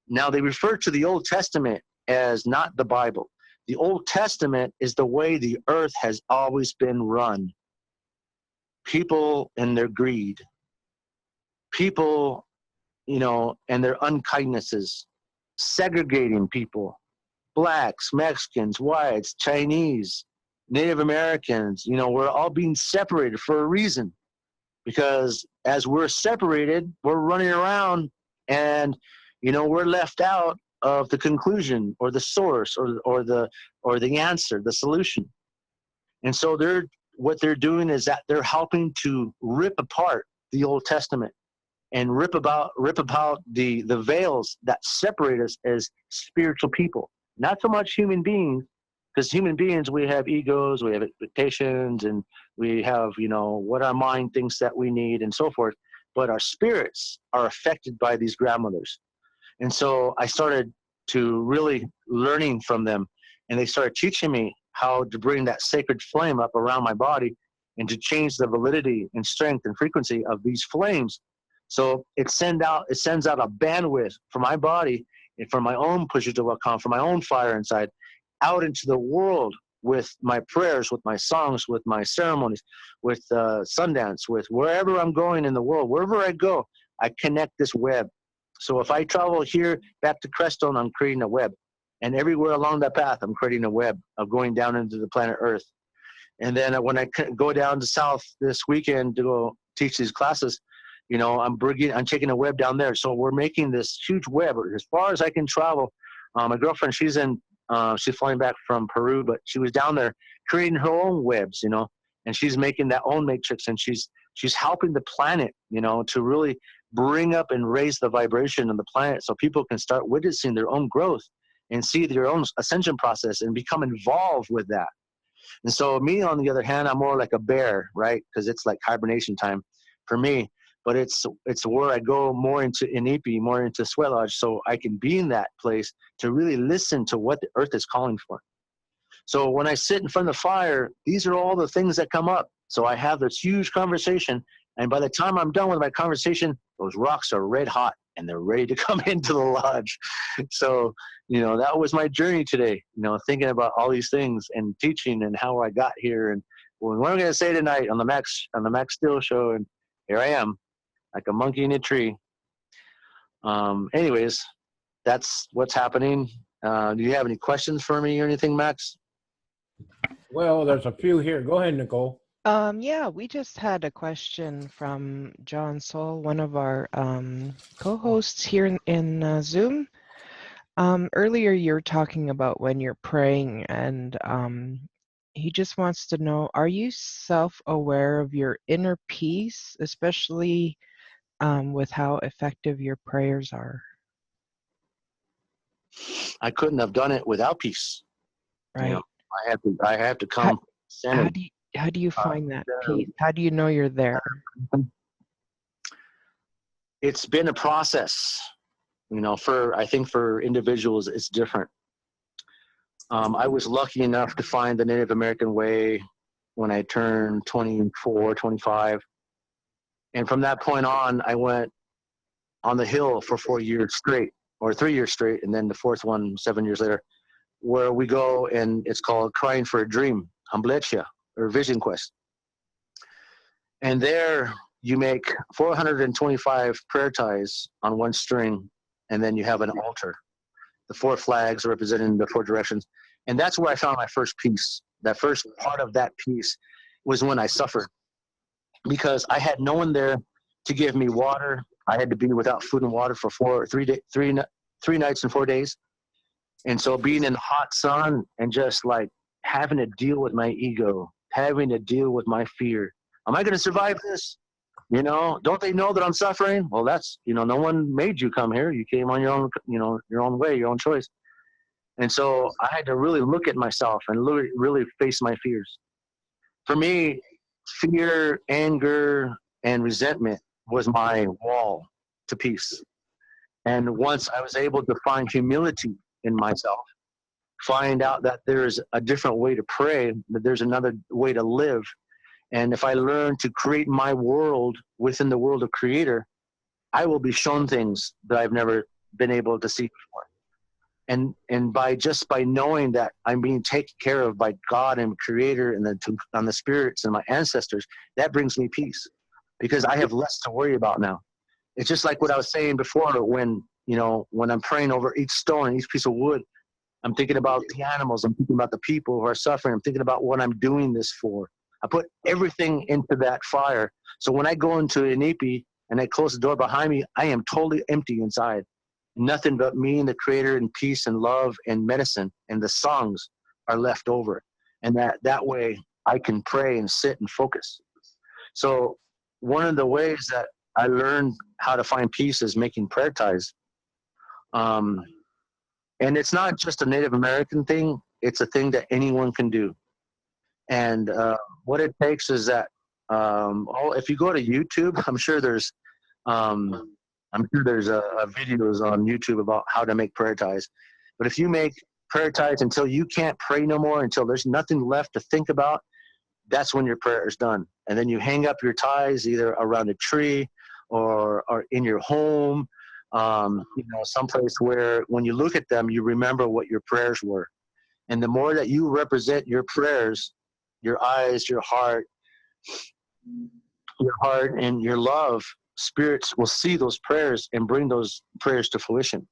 Now, they refer to the Old Testament as not the Bible. The Old Testament is the way the earth has always been run. People and their greed. People, and their unkindnesses. Segregating people. Blacks, Mexicans, whites, Chinese, Native Americans. We're all being separated for a reason. Because as we're separated, we're running around and, we're left out of the conclusion or the source or the answer, the solution. And so what they're doing is that they're helping to rip apart the Old Testament and rip about the veils that separate us as spiritual people. Not so much human beings, because human beings, we have egos, we have expectations, and we have, what our mind thinks that we need and so forth. But our spirits are affected by these grandmothers. And so I started to really learning from them, and they started teaching me how to bring that sacred flame up around my body and to change the validity and strength and frequency of these flames. So it sends out a bandwidth for my body and for my own Pajuta Wakan, for my own fire inside, out into the world with my prayers, with my songs, with my ceremonies, with Sundance, with wherever I'm going in the world. Wherever I go, I connect this web. So if I travel here back to Crestone, I'm creating a web. And everywhere along that path, I'm creating a web of going down into the planet Earth. And then when I go down to South this weekend to go teach these classes, I'm taking a web down there. So we're making this huge web as far as I can travel. My girlfriend, she's flying back from Peru, but she was down there creating her own webs, and she's making that own matrix, and she's helping the planet, to really bring up and raise the vibration of the planet so people can start witnessing their own growth and see their own ascension process and become involved with that. And so me, on the other hand, I'm more like a bear, right? Because it's like hibernation time for me. But it's where I go more into Inipi, more into Sweat Lodge, so I can be in that place to really listen to what the earth is calling for. So when I sit in front of the fire, these are all the things that come up. So I have this huge conversation, and by the time I'm done with my conversation, those rocks are red hot and they're ready to come into the lodge. So, that was my journey today, thinking about all these things and teaching and how I got here and what I'm going to say tonight on the Max Steel show. And here I am, like a monkey in a tree. Anyways, that's what's happening. Do you have any questions for me or anything, Max? Well, there's a few here. Go ahead, Nicole. Yeah, we just had a question from John Soul, one of our co-hosts here in Zoom. Earlier you were talking about when you're praying, and he just wants to know, are you self-aware of your inner peace, especially with how effective your prayers are? I couldn't have done it without peace. Right. You know, I have to come centered. How do you find that peace? How do you know you're there? It's been a process. You know, I think for individuals, it's different. I was lucky enough to find the Native American way when I turned 24, 25. And from that point on, I went on the hill for 4 years straight, or 3 years straight, and then the fourth one 7 years later, where we go, and it's called Crying for a Dream, Hamblechia, or Vision Quest. And there you make 425 prayer ties on one string, and then you have an altar. The 4 flags representing the 4 directions. And that's where I found my first peace. That first part of that peace was when I suffered, because I had no one there to give me water. I had to be without food and water for 3 nights and 4 days. And so being in the hot sun and just like having to deal with my ego, having to deal with my fear. Am I going to survive this? You know, don't they know that I'm suffering? Well, that's, you know, no one made you come here. You came on your own, you know, your own way, your own choice. And so I had to really look at myself and really face my fears. For me, fear, anger, and resentment was my wall to peace. And once I was able to find humility in myself, find out that there's a different way to pray, that there's another way to live. And if I learn to create my world within the world of Creator, I will be shown things that I've never been able to see before. And by knowing that I'm being taken care of by God and Creator and the spirits and my ancestors, that brings me peace, because I have less to worry about now. It's just like what I was saying before, when I'm praying over each stone, each piece of wood, I'm thinking about the animals, I'm thinking about the people who are suffering, I'm thinking about what I'm doing this for. I put everything into that fire. So when I go into an Ipi and I close the door behind me, I am totally empty inside. Nothing but me and the Creator and peace and love and medicine, and the songs are left over. And that way I can pray and sit and focus. So one of the ways that I learned how to find peace is making prayer ties. And it's not just a Native American thing. It's a thing that anyone can do. And what it takes is that, if you go to YouTube, I'm sure there's videos on YouTube about how to make prayer ties. But if you make prayer ties until you can't pray no more, until there's nothing left to think about, that's when your prayer is done. And then you hang up your ties either around a tree or in your home, someplace where when you look at them, you remember what your prayers were. And the more that you represent your prayers, your eyes, your heart and your love, spirits will see those prayers and bring those prayers to fruition.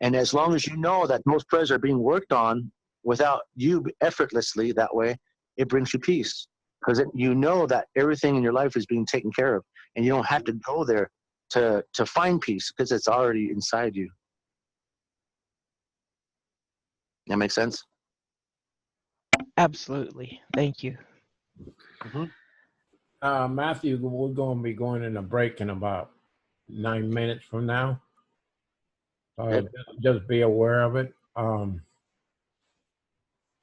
And as long as you know that those prayers are being worked on without you effortlessly that way, it brings you peace, because you know that everything in your life is being taken care of, and you don't have to go there to find peace, because it's already inside you. That makes sense? Absolutely. Thank you. Mm-hmm. Matthew, we're going to be going in a break in about 9 minutes from now. Just be aware of it.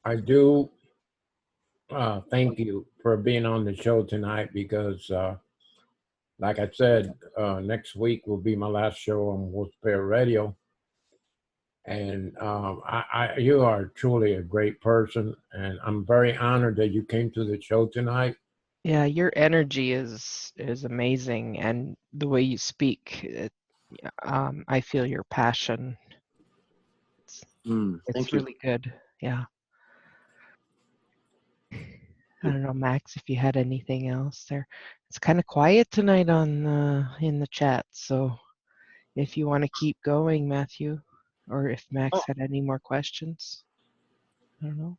I do thank you for being on the show tonight, because like I said, next week will be my last show on Wolf Bear Radio. And you are truly a great person, and I'm very honored that you came to the show tonight. Yeah, your energy is amazing, and the way you speak, I feel your passion. It's really good. Yeah. I don't know, Max, if you had anything else there. It's kind of quiet tonight in the chat, so if you want to keep going, Matthew. or if Max Oh. had any more questions. I don't know.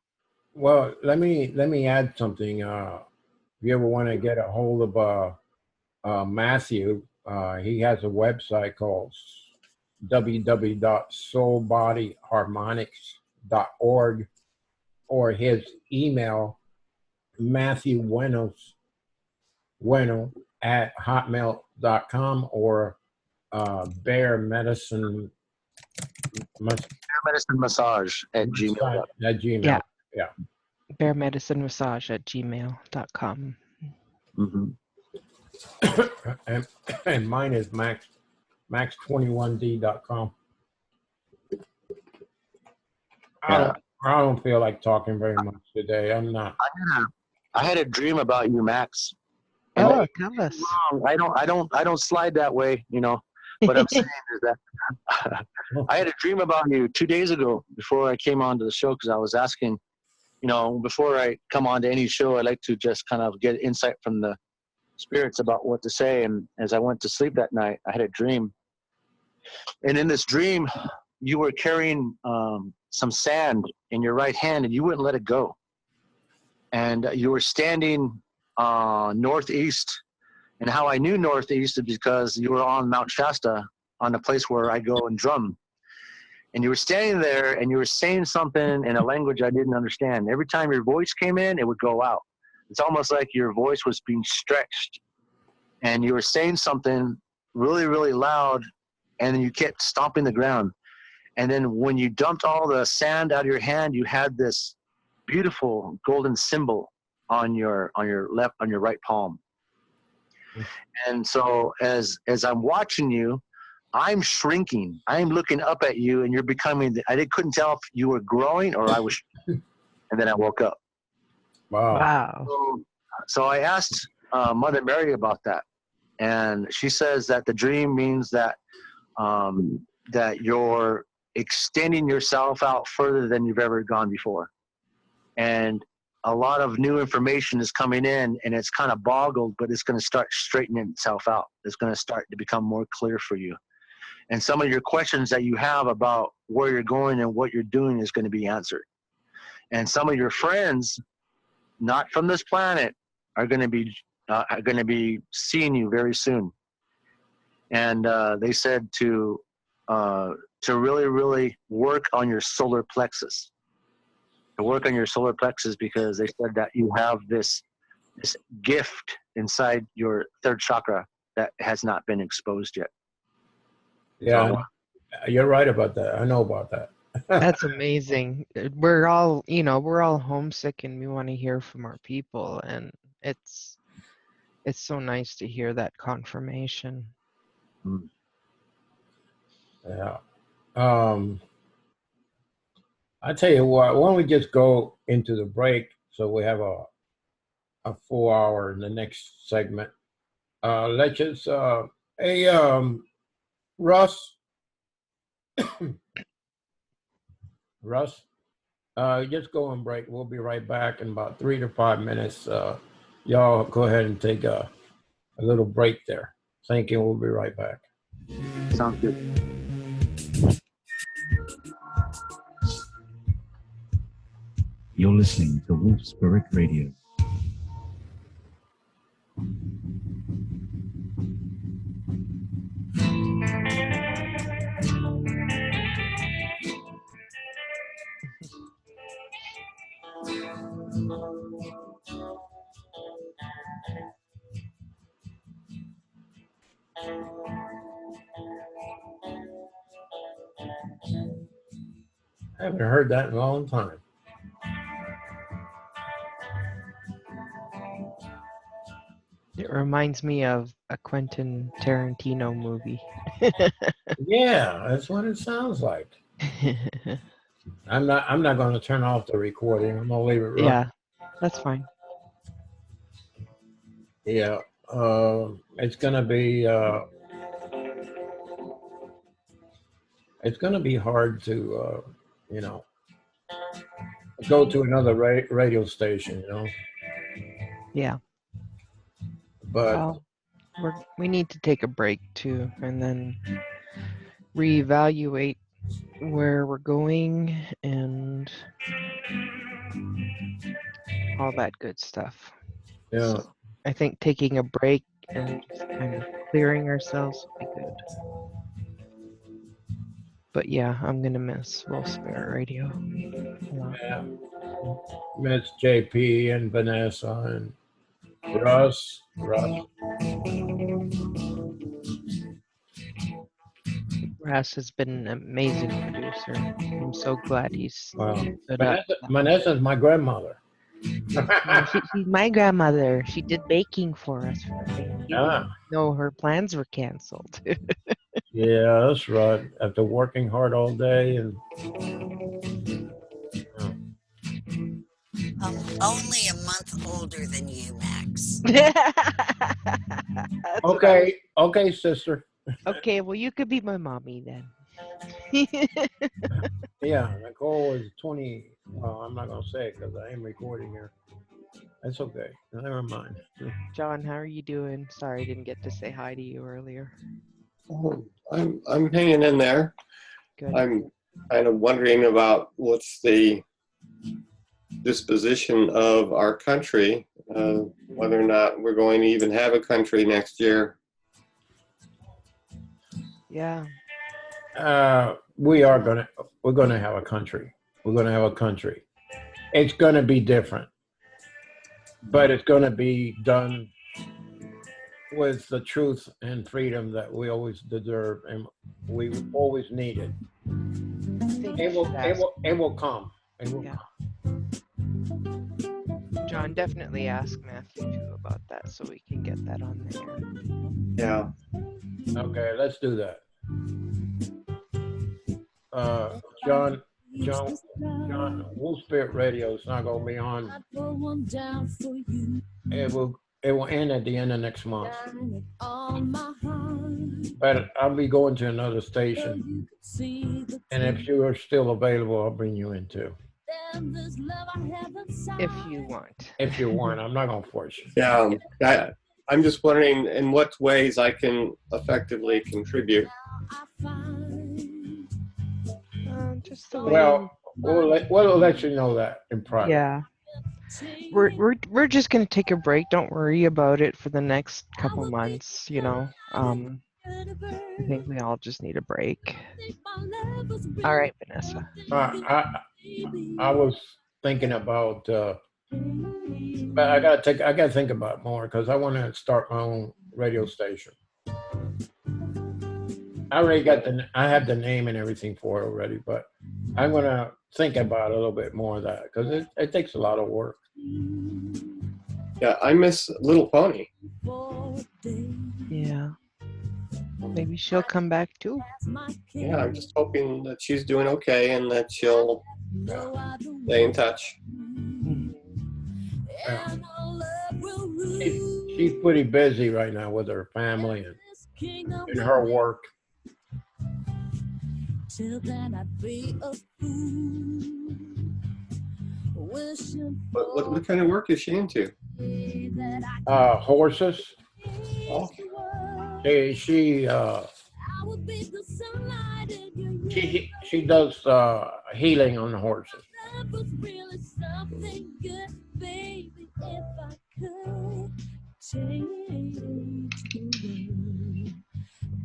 Well, let me add something. If you ever want to get a hold of Matthew, he has a website called www.soulbodyharmonics.org, or his email, Matthew Bueno at hotmail.com, or Bear Medicine Medicine massage at gmail. at Gmail. Yeah. Yeah. bearmedicinemassage@gmail.com. Mm-hmm. and mine is max21d.com. Yeah. I don't feel like talking very much today. I'm not. I had a dream about you, Max. And Oh, tell us. I don't slide that way, you know. What I'm saying is that I had a dream about you 2 days ago before I came onto the show, because I was asking, you know, before I come on to any show, I like to just kind of get insight from the spirits about what to say. And as I went to sleep that night, I had a dream. And in this dream, you were carrying some sand in your right hand, and you wouldn't let it go. And you were standing northeast. And how I knew northeast is because you were on Mount Shasta, on a place where I go and drum. And you were standing there, and you were saying something in a language I didn't understand. Every time your voice came in, it would go out. It's almost like your voice was being stretched. And you were saying something really, really loud, and then you kept stomping the ground. And then when you dumped all the sand out of your hand, you had this beautiful golden symbol on your right palm. And so as I'm watching you, I'm shrinking. I'm looking up at you, and you're becoming. Couldn't tell if you were growing or I was. And then I woke up. Wow. Wow. So I asked Mother Mary about that, and she says that the dream means that that you're extending yourself out further than you've ever gone before, and a lot of new information is coming in, and it's kind of boggled, but it's going to start straightening itself out. It's going to start to become more clear for you. And some of your questions that you have about where you're going and what you're doing is going to be answered. And some of your friends, not from this planet, are going to be seeing you very soon. And they said to really, really work on your solar plexus. To work on your solar plexus, because they said that you have this gift inside your third chakra that has not been exposed yet. Yeah, you're right about that. I know about that. That's amazing. We're all homesick, and we want to hear from our people, and it's so nice to hear that confirmation. Yeah. I tell you what, why don't we just go into the break so we have a full hour in the next segment. Let's just Russ, just go on break. We'll be right back in about 3 to 5 minutes. Y'all go ahead and take a little break there. Thank you. We'll be right back. Sounds good. You're listening to Wolf Spirit Radio. I haven't heard that in a long time. It reminds me of a Quentin Tarantino movie. Yeah, that's what it sounds like. I'm not going to turn off the recording. I'm going to leave it running. Yeah, that's fine. Yeah, it's going to be hard to go to another radio station, Yeah. But Well, we need to take a break too, and then reevaluate where we're going and all that good stuff. Yeah. So I think taking a break and just kind of clearing ourselves will be good. But yeah, I'm gonna miss Wolf Spirit Radio a lot. Yeah. Miss JP and Vanessa and Russ. Ras has been an amazing producer. I'm so glad he's stood up. Vanessa's my grandmother. She's my grandmother. She did baking for us for Thanksgiving. Ah. No, her plans were canceled. Yeah, that's right. After working hard all day and Only a month older than you, Max. okay, sister. Okay, well, you could be my mommy then. Yeah, Nicole is 20. Well, I'm not gonna say it because I am recording here. That's okay. Never mind. John, how are you doing? Sorry, I didn't get to say hi to you earlier. Oh, I'm hanging in there. Good. I'm kind of wondering about what's the disposition of our country, whether or not we're going to even have a country next year. Yeah. We're gonna have a country. We're gonna have a country. It's gonna be different, but it's gonna be done with the truth and freedom that we always deserve and we always needed. It will come. It will come. John, definitely ask Matthew too about that so we can get that on there. Yeah. Okay, let's do that. John, Wolf Spirit Radio is not gonna be on. It will end at the end of next month. But I'll be going to another station, and if you are still available, I'll bring you in too. If you want. If you want, I'm not gonna force you. Yeah. I'm just wondering in what ways I can effectively contribute. Just the way. Well, we'll let you know that in private. Yeah. We're just gonna take a break. Don't worry about it for the next couple months. You know. I think we all just need a break. All right, Vanessa. I was thinking about, but I gotta think about it more because I want to start my own radio station. I have the name and everything for it already, but I'm gonna think about a little bit more of that because it takes a lot of work. Yeah, I miss Little Pony. Yeah. Maybe she'll come back too. Yeah, I'm just hoping that she's doing okay and that she'll stay in touch. Yeah. She's pretty busy right now with her family and her work. What kind of work is she into? Horses. Oh. She does healing on the horses.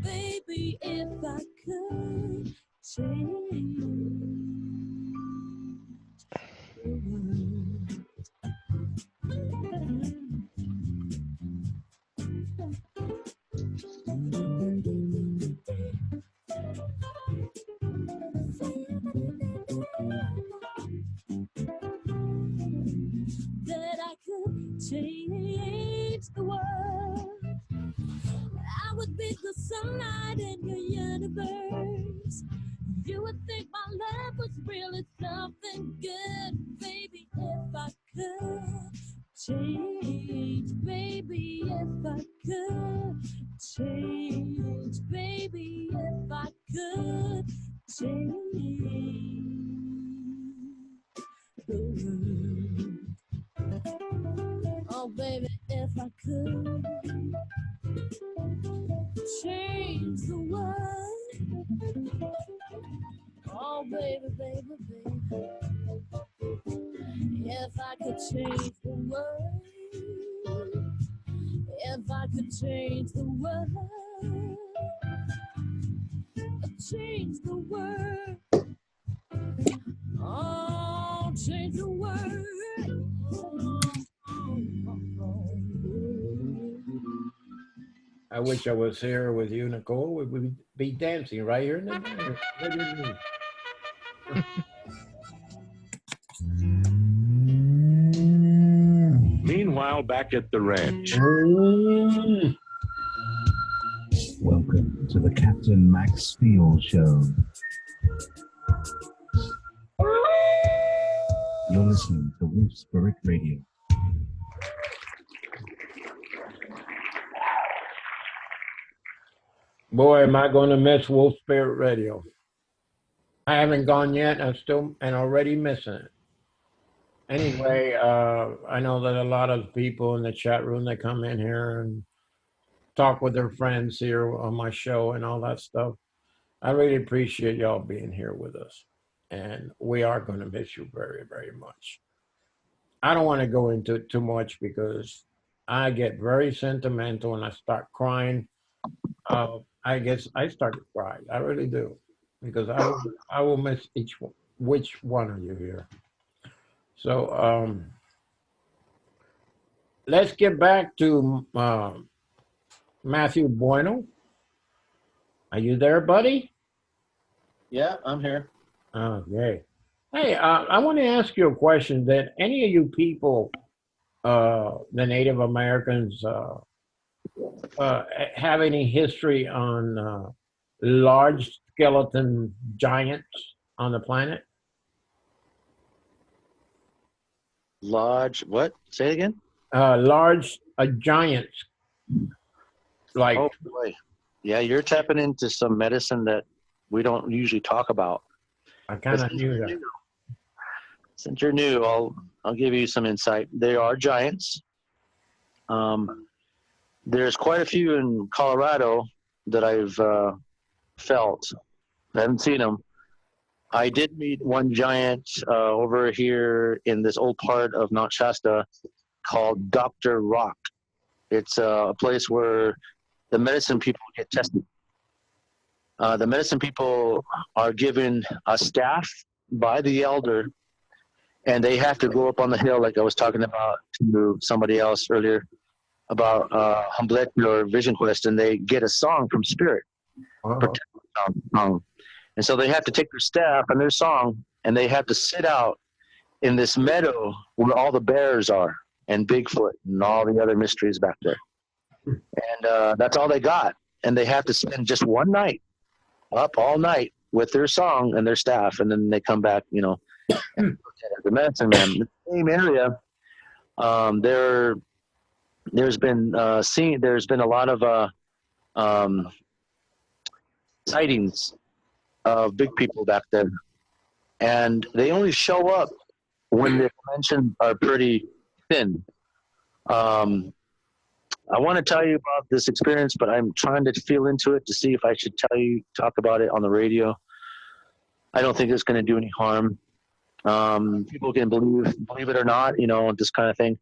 Baby, if I could change the world. That I could change the world. I would be the sunlight in your universe. You would think my love was really something good, baby, if I could change, baby, if I could change, baby, if I could change the world. Oh, baby, if I could change the world. Oh, baby, baby, baby. If I could change the world, if I could change the world, change the world, oh, change the world. I wish I was here with you, Nicole. We would be dancing right here in the living room. Meanwhile, back at the ranch. Welcome to the Captain Max Steel Show. You're listening to Wolf Spirit Radio. Boy, am I going to miss Wolf Spirit Radio. I haven't gone yet. I'm still and already missing it. Anyway, I know that a lot of people in the chat room, they come in here and talk with their friends here on my show and all that stuff. I really appreciate y'all being here with us. And we are going to miss you very, very much. I don't want to go into it too much because I get very sentimental and I start crying. I guess I start to cry. I really do. Because I will miss which one of you here. So let's get back to Matthew Bueno. Are you there, buddy? Yeah, I'm here. Okay. Hey, I want to ask you a question. That any of you people, the Native Americans, have any history on large skeleton giants on the planet? Large, what? Say it again? Large giants. Like, Oh, boy. Yeah, you're tapping into some medicine that we don't usually talk about. I kind of knew that. Since you're new, I'll give you some insight. They are giants. There's quite a few in Colorado that I've felt. I haven't seen them. I did meet one giant over here in this old part of Mount Shasta called Dr. Rock. It's a place where the medicine people get tested. The medicine people are given a staff by the elder, and they have to go up on the hill, like I was talking about to somebody else earlier about Humblet or Vision Quest, and they get a song from Spirit. And so they have to take their staff and their song, and they have to sit out in this meadow where all the bears are, and Bigfoot and all the other mysteries back there. And that's all they got. And they have to spend just one night up all night with their song and their staff, and then they come back, you know, and look at the medicine man. The same area, there's been a lot of sightings of big people back there, and they only show up when the dimensions are pretty thin. I want to tell you about this experience, but I'm trying to feel into it to see if I should talk about it on the radio. I don't think it's going to do any harm. People can believe it or not, you know, this kind of thing.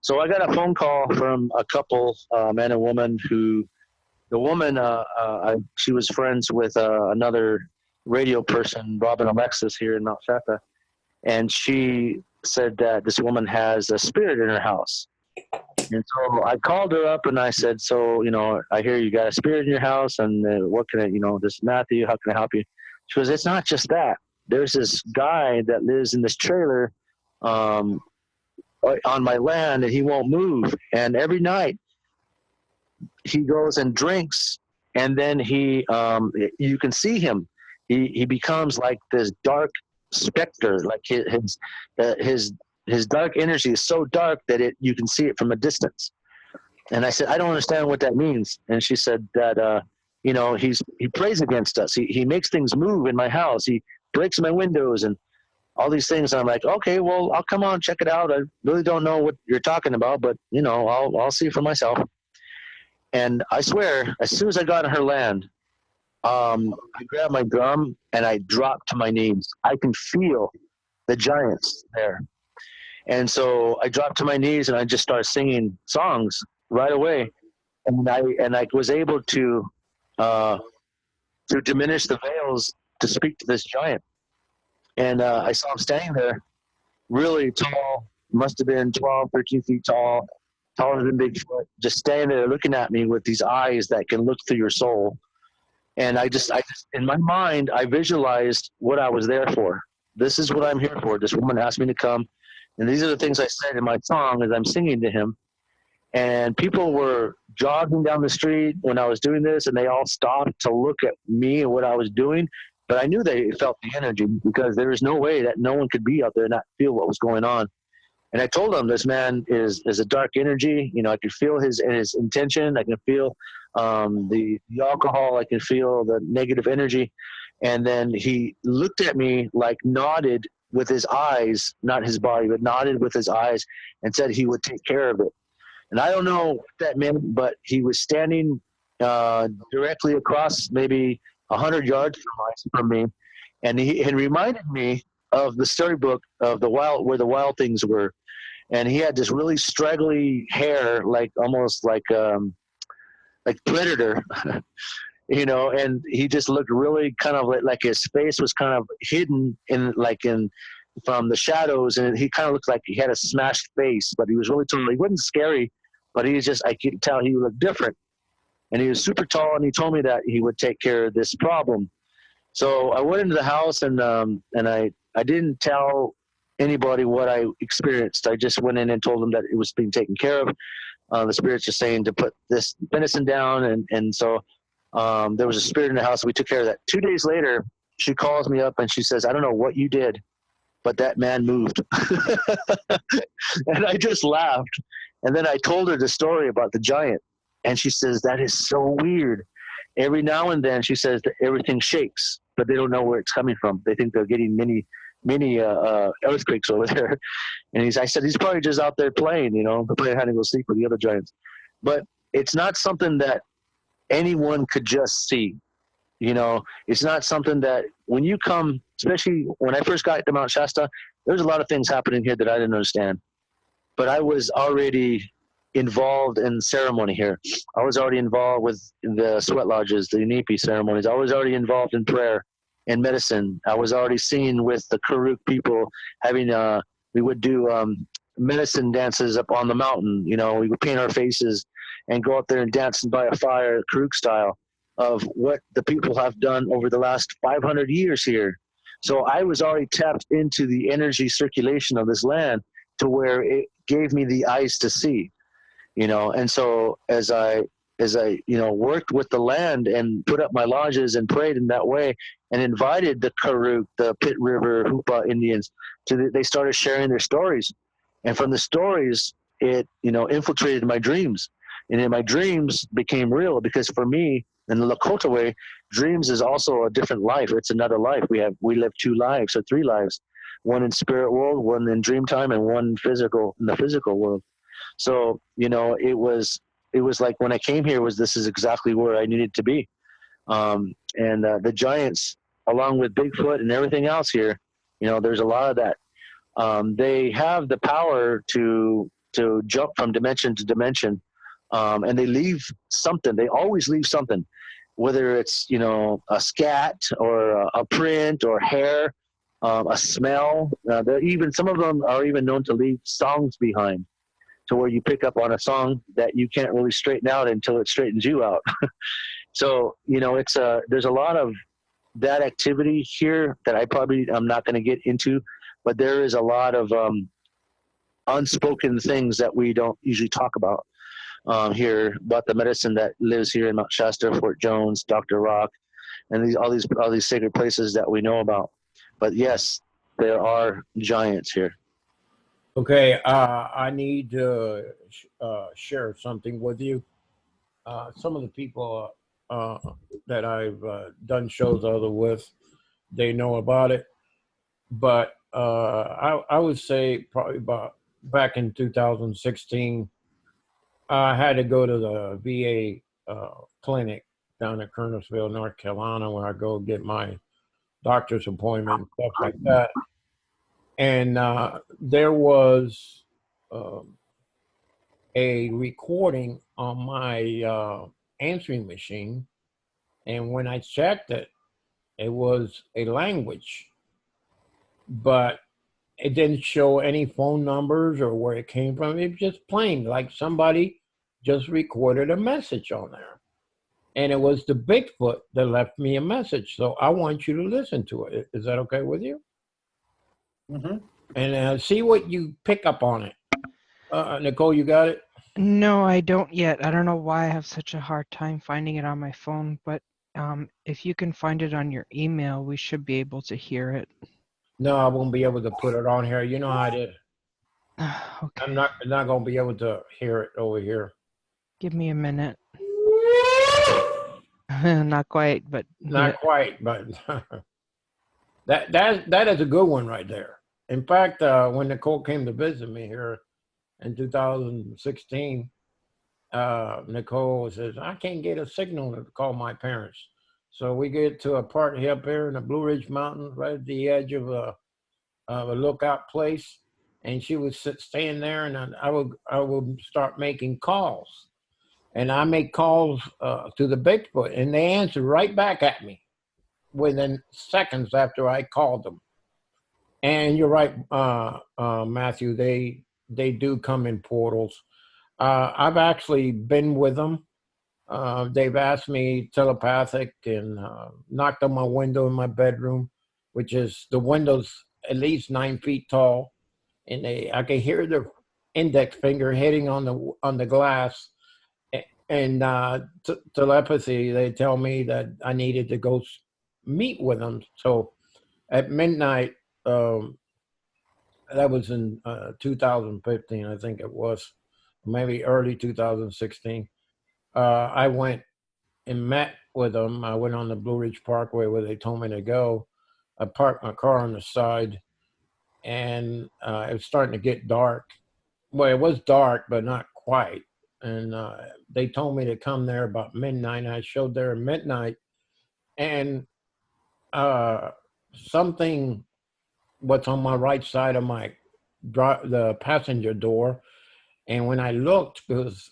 So I got a phone call from a couple, man and woman, who, the woman, she was friends with another radio person, Robin Alexis, here in Mount Shasta, and she said that this woman has a spirit in her house. And so I called her up and I said, so, you know, I hear you got a spirit in your house, and what can I, you know, this is Matthew, how can I help you? She goes, it's not just that. There's this guy that lives in this trailer on my land, and he won't move. And every night he goes and drinks, and then you can see him. He becomes like this dark specter, like his dark energy is so dark that you can see it from a distance. And I said, I don't understand what that means. And she said that, you know, he plays against us. He makes things move in my house. He breaks my windows and all these things. And I'm like, okay, well, I'll come on, check it out. I really don't know what you're talking about, but, you know, I'll see for myself. And I swear, as soon as I got on her land, I grabbed my drum and I dropped to my knees. I can feel the giants there. And so I dropped to my knees and I just started singing songs right away. And I was able to diminish the veils to speak to this giant. And I saw him standing there, really tall, must have been 12, 13 feet tall, taller than Bigfoot, just standing there looking at me with these eyes that can look through your soul. And I just, in my mind, I visualized what I was there for. This is what I'm here for. This woman asked me to come. And these are the things I said in my song as I'm singing to him. And people were jogging down the street when I was doing this, and they all stopped to look at me and what I was doing. But I knew they felt the energy, because there is no way that no one could be out there and not feel what was going on. And I told them, this man is a dark energy. You know, I could feel his intention. I can feel the alcohol. I can feel the negative energy. And then he looked at me, like nodded with his eyes, not his body, but nodded with his eyes, and said he would take care of it. And I don't know what that meant, but he was standing directly across, maybe 100 yards from me, and he had reminded me of the storybook of the wild, where the wild things were. And he had this really straggly hair, like almost like Predator, you know. And he just looked really kind of like his face was kind of hidden in from the shadows, and he kind of looked like he had a smashed face, but he was really tall. He wasn't scary, but he was just, I could tell he looked different. And he was super tall, and he told me that he would take care of this problem. So I went into the house, and I didn't tell anybody what I experienced. I just went in and told them that it was being taken care of. The spirit's just saying to put this venison down, and so there was a spirit in the house. So we took care of that. 2 days later, she calls me up and she says, "I don't know what you did, but that man moved." And I just laughed. And then I told her the story about the giant. And she says, "That is so weird. Every now and then," she says, "that everything shakes, but they don't know where it's coming from. They think they're getting many earthquakes over there." And I said, "He's probably just out there playing, playing hide and go seek with the other giants." But it's not something that anyone could just see. It's not something that when you come, especially when I first got to Mount Shasta, there's a lot of things happening here that I didn't understand. But I was already involved in ceremony here. I was already involved with the sweat lodges, the Unipi ceremonies. I was already involved in prayer and medicine. I was already seen with the Karuk people having, we would do medicine dances up on the mountain. We would paint our faces and go up there and dance by a fire, Karuk style, of what the people have done over the last 500 years here. So I was already tapped into the energy circulation of this land to where it gave me the eyes to see. And so as I worked with the land and put up my lodges and prayed in that way and invited the Karuk, the Pit River Hoopa Indians, they started sharing their stories. And from the stories, it, infiltrated my dreams. And then my dreams became real, because for me, in the Lakota way, dreams is also a different life. It's another life. We live two lives or three lives, one in spirit world, one in dream time, and one in the physical world. So, it was like when I came here, this is exactly where I needed to be. And the giants, along with Bigfoot and everything else here, there's a lot of that. They have the power to jump from dimension to dimension, and they leave something. They always leave something, whether it's, a scat or a print or hair, a smell. Even some of them are even known to leave songs behind, to where you pick up on a song that you can't really straighten out until it straightens you out. So, there's a lot of that activity here that I'm not going to get into, but there is a lot of unspoken things that we don't usually talk about here, about the medicine that lives here in Mount Shasta, Fort Jones, Dr. Rock, and all these sacred places that we know about. But yes, there are giants here. Okay, I need to share something with you. Some of the people that I've done shows other with, they know about it. But I would say probably about back in 2016, I had to go to the VA clinic down in Kernersville, North Carolina, where I go get my doctor's appointment and stuff like that. And there was a recording on my answering machine. And when I checked it, it was a language, but it didn't show any phone numbers or where it came from. It was just plain like somebody just recorded a message on there. And it was the Bigfoot that left me a message. So I want you to listen to it. Is that okay with you? Mm-hmm. And see what you pick up on it. Nicole, you got it? No, I don't yet. I don't know why I have such a hard time finding it on my phone, but if you can find it on your email, we should be able to hear it. No, I won't be able to put it on here. You know how it is. Okay. I'm not going to be able to hear it over here. Give me a minute. Not quite, but Not quite, but that is a good one right there. In fact, when Nicole came to visit me here in 2016, Nicole says, I can't get a signal to call my parents. So we get to a part up here in the Blue Ridge Mountains, right at the edge of a lookout place. And she would stand there, and I would start making calls. And I make calls to the Bigfoot, and they answer right back at me within seconds after I called them. And you're right, Matthew, they do come in portals. I've actually been with them. They've asked me telepathic and knocked on my window in my bedroom, which is the window's at least 9 feet tall, and I can hear their index finger hitting on the glass. And telepathy, they tell me that I needed to go meet with them. So at midnight, that was in 2015, I think it was, maybe early 2016. I went and met with them. I went on the Blue Ridge Parkway where they told me to go. I parked my car on the side, and it was starting to get dark. Well, it was dark, but not quite. And they told me to come there about midnight. I showed there at midnight, and something was on my right side of the passenger door. And when I looked, because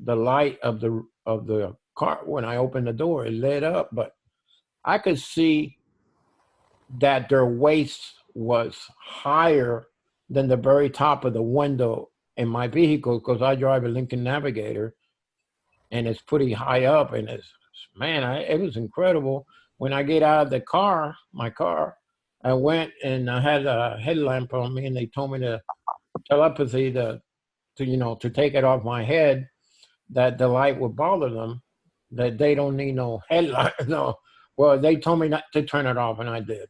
the light of the car, when I opened the door, it lit up, but I could see that their waist was higher than the very top of the window in my vehicle, because I drive a Lincoln Navigator, and it's pretty high up, and it was incredible. When I get out of my car, I went and I had a headlamp on me, and they told me to telepathy to take it off my head, that the light would bother them, that they don't need no headlight. No, well, they told me not to turn it off, and I did,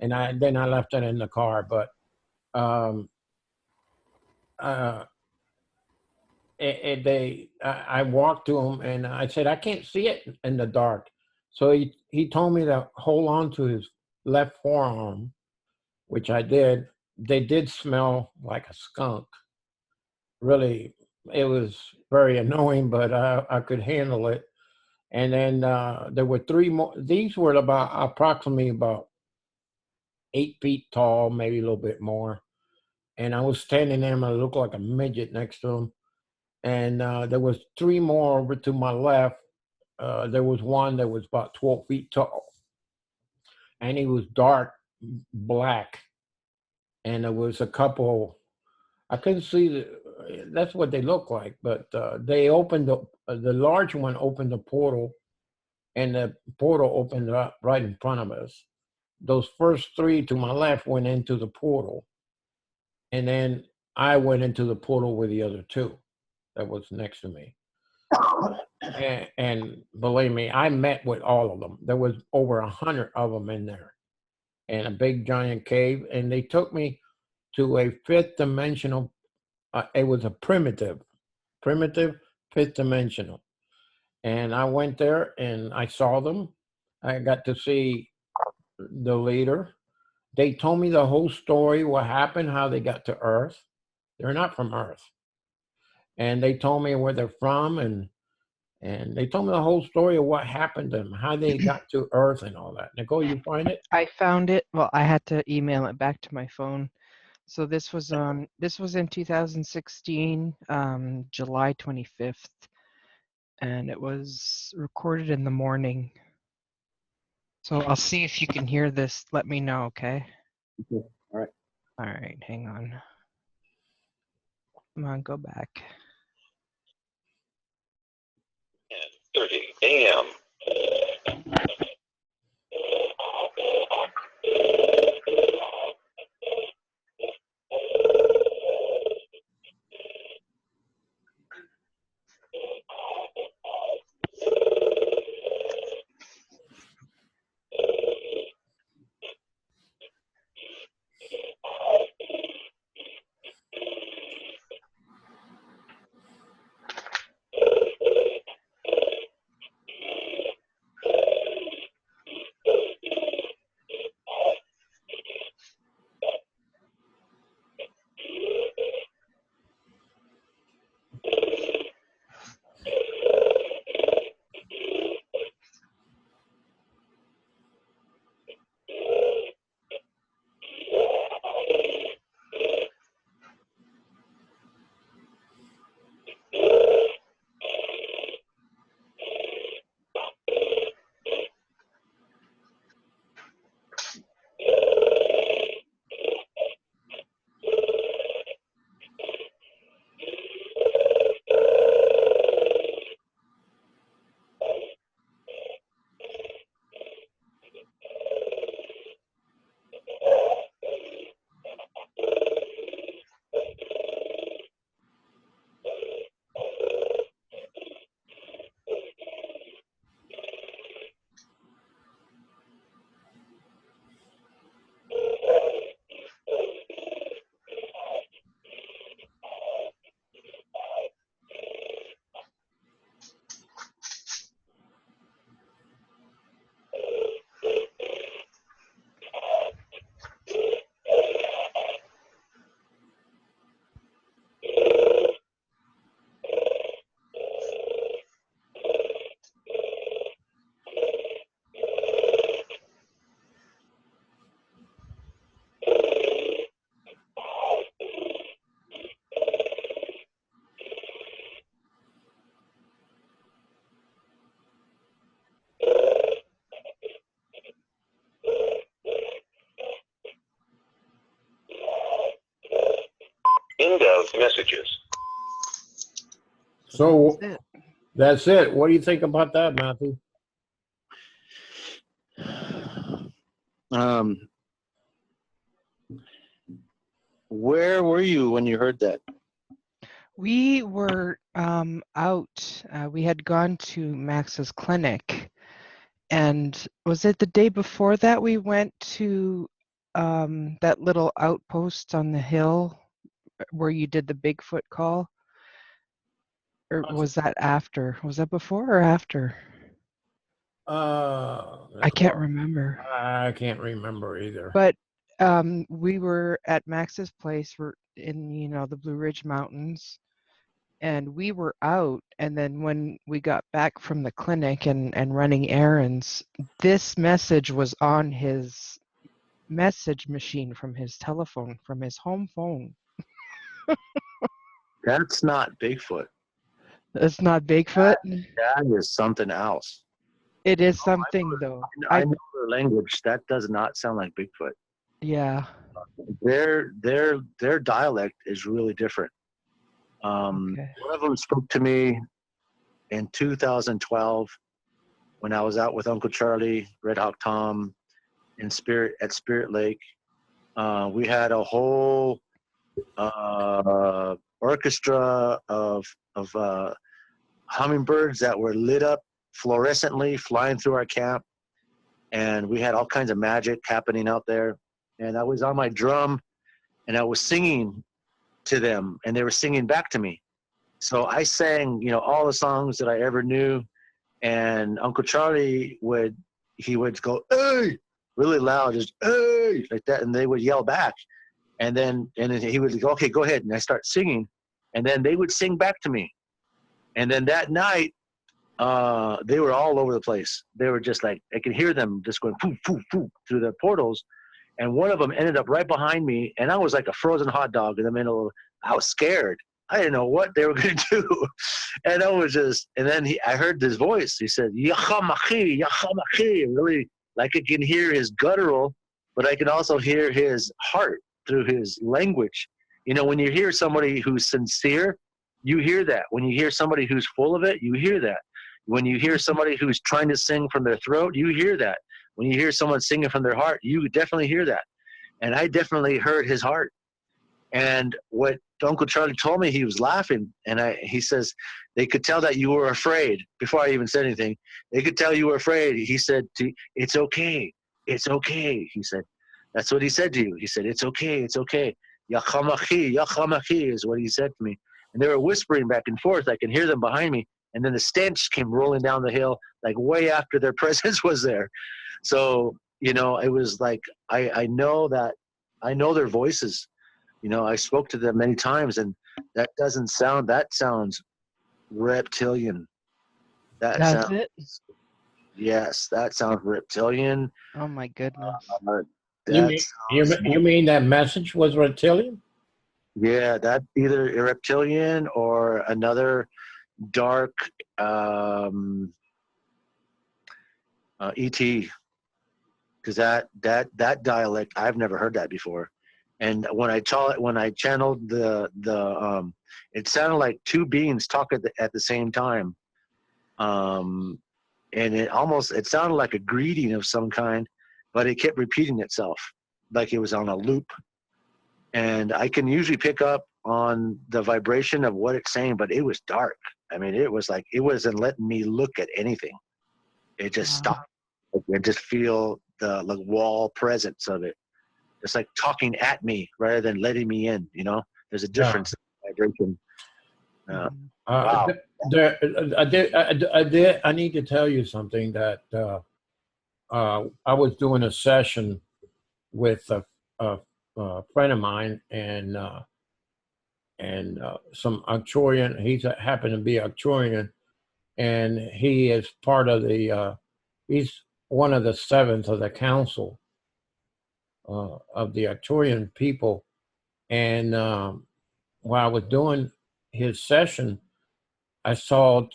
and then I left it in the car. But I walked to him, and I said, I can't see it in the dark. So he told me to hold on to his left forearm, which I did. They did smell like a skunk. Really, it was very annoying, but I could handle it. And then there were 3 more. These were approximately about 8 feet tall, maybe a little bit more. And I was standing there, and I looked like a midget next to him. And there was 3 more over to my left. There was one that was about 12 feet tall, and he was dark black. And there was a couple, I couldn't see that's what they look like, but they opened the large one opened the portal, and the portal opened up right in front of us. Those first 3 to my left went into the portal, and then I went into the portal with the other 2 that was next to me. And believe me, I met with all of them. There was over 100 of them in there, in a big giant cave, and they took me to a 5th dimensional. It was a primitive 5th dimensional, and I went there and I saw them. I got to see the leader. They told me the whole story, what happened, how they got to Earth. They're not from Earth, and they told me where they're from, and And they told me the whole story of what happened to them, how they got to Earth and all that. Nicole, you find it? I found it. Well, I had to email it back to my phone. So this was in 2016, July 25th, and it was recorded in the morning. So I'll see if you can hear this. Let me know, okay? All right. All right, hang on. Come on, go back. 10:30 a.m. End of messages. So That's it. that's it. What do you think about that, Matthew? Where were you when you heard that? We were out. We had gone to Max's clinic, and was it the day before that we went to that little outpost on the hill where you did the Bigfoot call? Or was that after? Was that before or after? I can't remember. I can't remember either. But we were at Max's place. We're in, the Blue Ridge Mountains, and we were out. And then when we got back from the clinic and running errands, this message was on his message machine from his telephone, from his home phone. That's not Bigfoot. It's not Bigfoot. That is something else. It is something though. I know their language. That does not sound like Bigfoot. Yeah. Their dialect is really different. Okay. One of them spoke to me in 2012 when I was out with Uncle Charlie, Red Hawk Tom, at Spirit Lake. We had a whole orchestra of hummingbirds that were lit up fluorescently flying through our camp, and we had all kinds of magic happening out there. And I was on my drum and I was singing to them, and they were singing back to me. So I sang, all the songs that I ever knew, and Uncle Charlie would go, "Hey," really loud, just "Hey," like that, and they would yell back. And then he would go, "Okay, go ahead," and I start singing, and then they would sing back to me. And then that night, they were all over the place. They were just like, I could hear them just going poof, poof, poof through the portals. And one of them ended up right behind me, and I was like a frozen hot dog in the middle. I was scared. I didn't know what they were going to do. And I was just, and then I heard this voice. He said, Yachamachi, Yachamachi. Really, like I can hear his guttural, but I can also hear his heart through his language. You know, when you hear somebody who's sincere, you hear that. When you hear somebody who's full of it, you hear that. When you hear somebody who's trying to sing from their throat, you hear that. When you hear someone singing from their heart, you definitely hear that. And I definitely heard his heart. And what Uncle Charlie told me, he was laughing. And he says, they could tell that you were afraid. Before I even said anything, they could tell you were afraid. He said, it's okay. It's okay. He said, that's what he said to you. He said, it's okay. It's okay. Yachamachi, Yachamachi is what he said to me. And they were whispering back and forth. I can hear them behind me. And then the stench came rolling down the hill, like way after their presence was there. So, you know, it was like, I know their voices. You know, I spoke to them many times, and that sounds reptilian. Does it? Yes, that sounds reptilian. Oh my goodness. You mean that message was reptilian? Yeah, that either a reptilian or another dark ET. Because that dialect, I've never heard that before. And when I channeled it sounded like two beings talk at the same time. And it sounded like a greeting of some kind, but it kept repeating itself like it was on a loop. And I can usually pick up on the vibration of what it's saying, but it was dark. I mean, it was like, it wasn't letting me look at anything. It just stopped. I just feel the wall presence of it. It's like talking at me rather than letting me in, you know? There's a difference in vibration. Wow. I need to tell you something that I was doing a session with a friend of mine and some Arcturian. He's happened to be Arcturian, and he is part of he's one of the seventh of the council of the Arcturian people. And while I was doing his session, I saw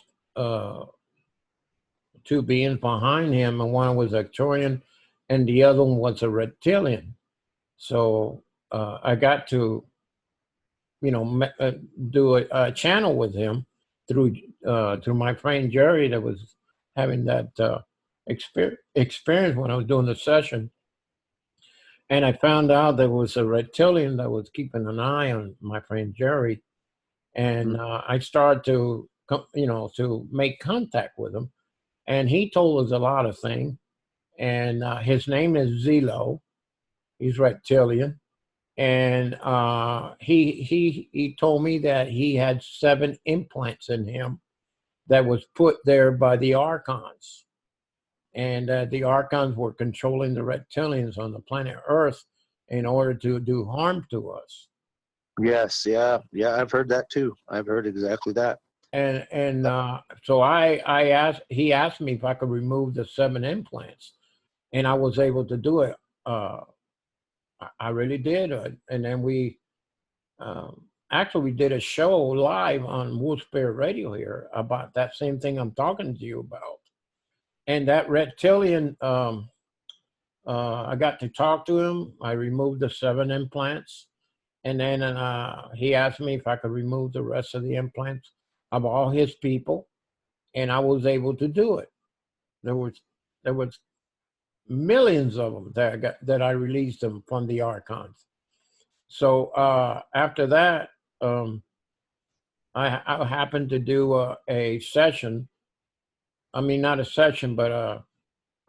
two beings behind him, and one was Arcturian and the other one was a reptilian. So I got to, you know, do a channel with him through my friend Jerry that was having that experience when I was doing the session. And I found out there was a reptilian that was keeping an eye on my friend Jerry. And I started to, to make contact with him. And he told us a lot of things. And his name is Zelo. He's reptilian. And he told me that he had 7 implants in him that was put there by the Archons. And the Archons were controlling the reptilians on the planet Earth in order to do harm to us. Yes, yeah, I've heard that too. I've heard exactly that. And so he asked me if I could remove the 7 implants, and I was able to do it. I really did. And then we did a show live on Wolf Spirit Radio here about that same thing I'm talking to you about. And that reptilian, I got to talk to him. I removed the 7 implants. And then he asked me if I could remove the rest of the implants of all his people. And I was able to do it. There was millions of them that I released them from the Archons. So after that, I happened to do a session. I mean, not a session, but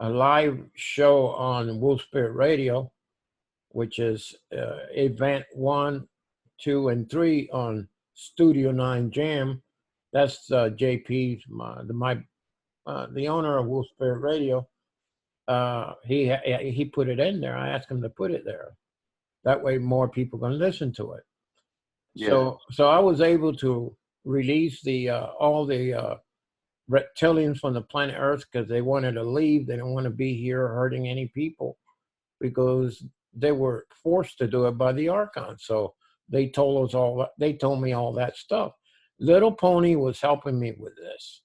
a live show on Wolf Spirit Radio, which is event 1, 2, and 3 on Studio 9 Jam. That's JP's, the owner of Wolf Spirit Radio. He put it in there. I asked him to put it there. That way more people can listen to it. Yeah. So I was able to release all the reptilians from the planet Earth because they wanted to leave. They didn't want to be here hurting any people because they were forced to do it by the Archon. So they told us all that. They told me all that stuff. Little Pony was helping me with this.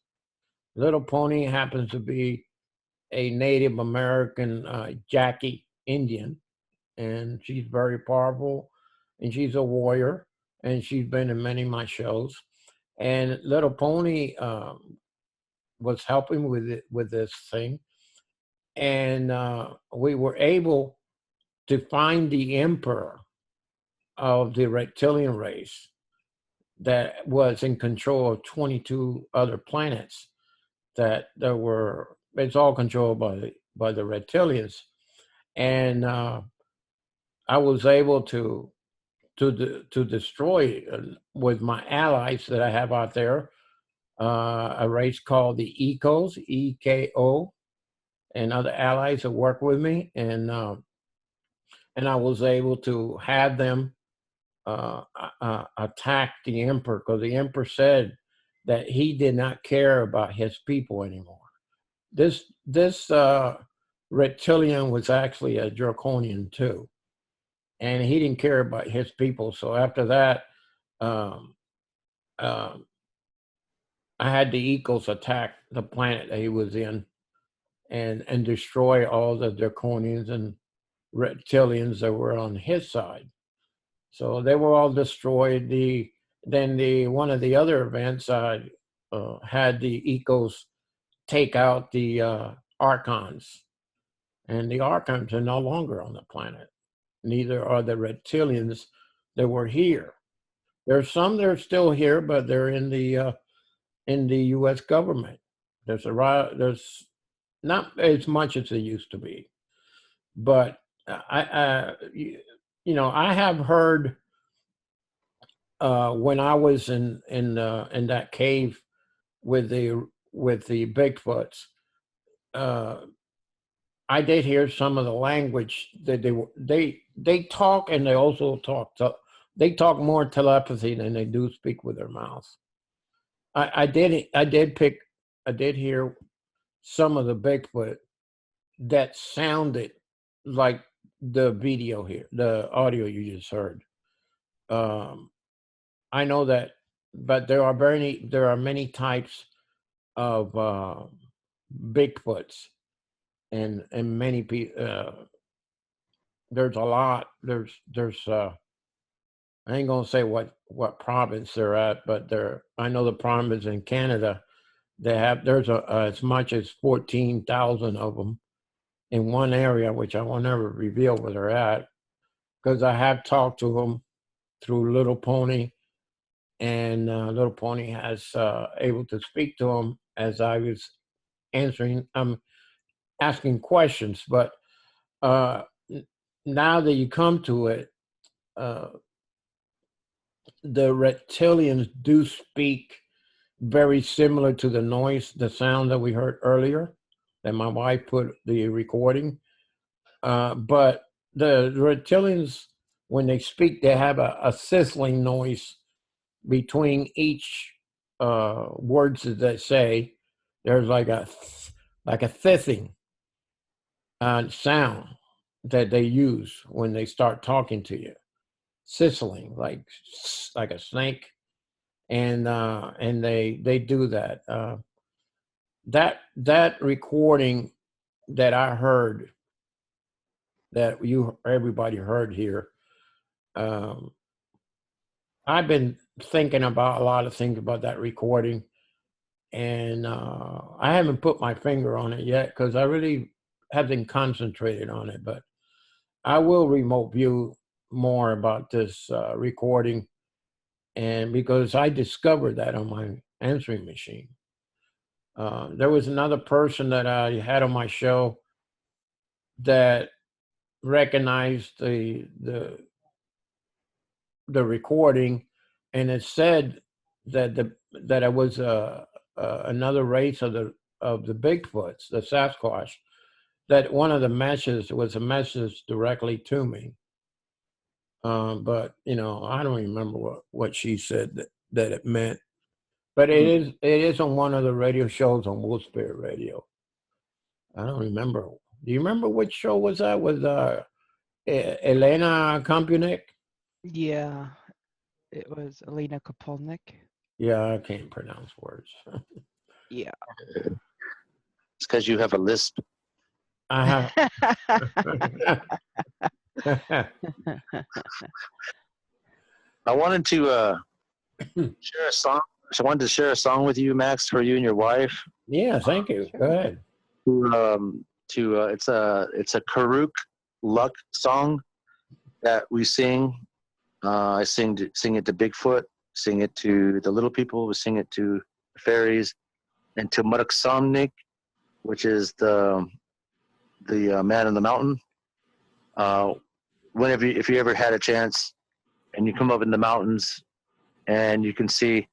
Little Pony happens to be a Native American Jackie Indian, and she's very powerful, and she's a warrior, and she's been in many of my shows. And Little Pony was helping with this thing, and we were able to find the emperor of the reptilian race that was in control of 22 other planets that there were. It's all controlled by the reptilians, and I was able to destroy with my allies that I have out there a race called the Ecos, EKO, and other allies that work with me, and I was able to have them attack the emperor because the emperor said that he did not care about his people anymore. This reptilian was actually a draconian too, and he didn't care about his people. So after that, I had the Ecos attack the planet that he was in, and destroy all the draconians and reptilians that were on his side. So they were all destroyed. Then one of the other events I had the Ecos take out the Archons, and the Archons are no longer on the planet. Neither are the reptilians that were here. There's some that are still here, but they're in the U.S. government. There's not as much as there used to be, but I have heard when I was in that cave with the Bigfoots. I did hear some of the language that they talk, and they also they talk more telepathy than they do speak with their mouths. I did hear some of the Bigfoot that sounded like the video here, the audio you just heard. I know that, but there are many types of Bigfoots, and many people. There's a lot. There's I ain't gonna say what province they're at, but I know the province in Canada. There's as much as 14,000 of them in one area, which I will never reveal where they're at, because I have talked to them through Little Pony, and Little Pony has able to speak to them as I was asking questions. But now that you come to it, the reptilians do speak very similar to the sound that we heard earlier, that my wife put the recording. But the reptilians, when they speak, they have a sizzling noise between each words that they say. There's like a thithing sound that they use when they start talking to you, sizzling like a snake, and they do that. That recording that I heard, that everybody heard here. I've been thinking about a lot of things about that recording, and I haven't put my finger on it yet because I really haven't concentrated on it. But I will remote view more about this recording, and because I discovered that on my answering machine. There was another person that I had on my show that recognized the recording, and it said that it was another race of the Bigfoots, the Sasquatch. That one of the messages was a message directly to me. But I don't remember what she said that it meant. But it is on one of the radio shows on Wolf Spirit Radio. I don't remember. Do you remember which show was that? Was Elena Kompunik? Yeah, it was Elena Kopolnik. Yeah, I can't pronounce words. Yeah. It's because you have a lisp. I have. I wanted to share a song. I wanted to share a song with you, Max, for you and your wife. Yeah, thank you. Sure. Go ahead. It's a Karuk luck song that we sing. I sing it to Bigfoot, sing it to the little people, we sing it to the fairies, and to Muddoxomnik, which is the man in the mountain. If you ever had a chance, and you come up in the mountains, and you can see,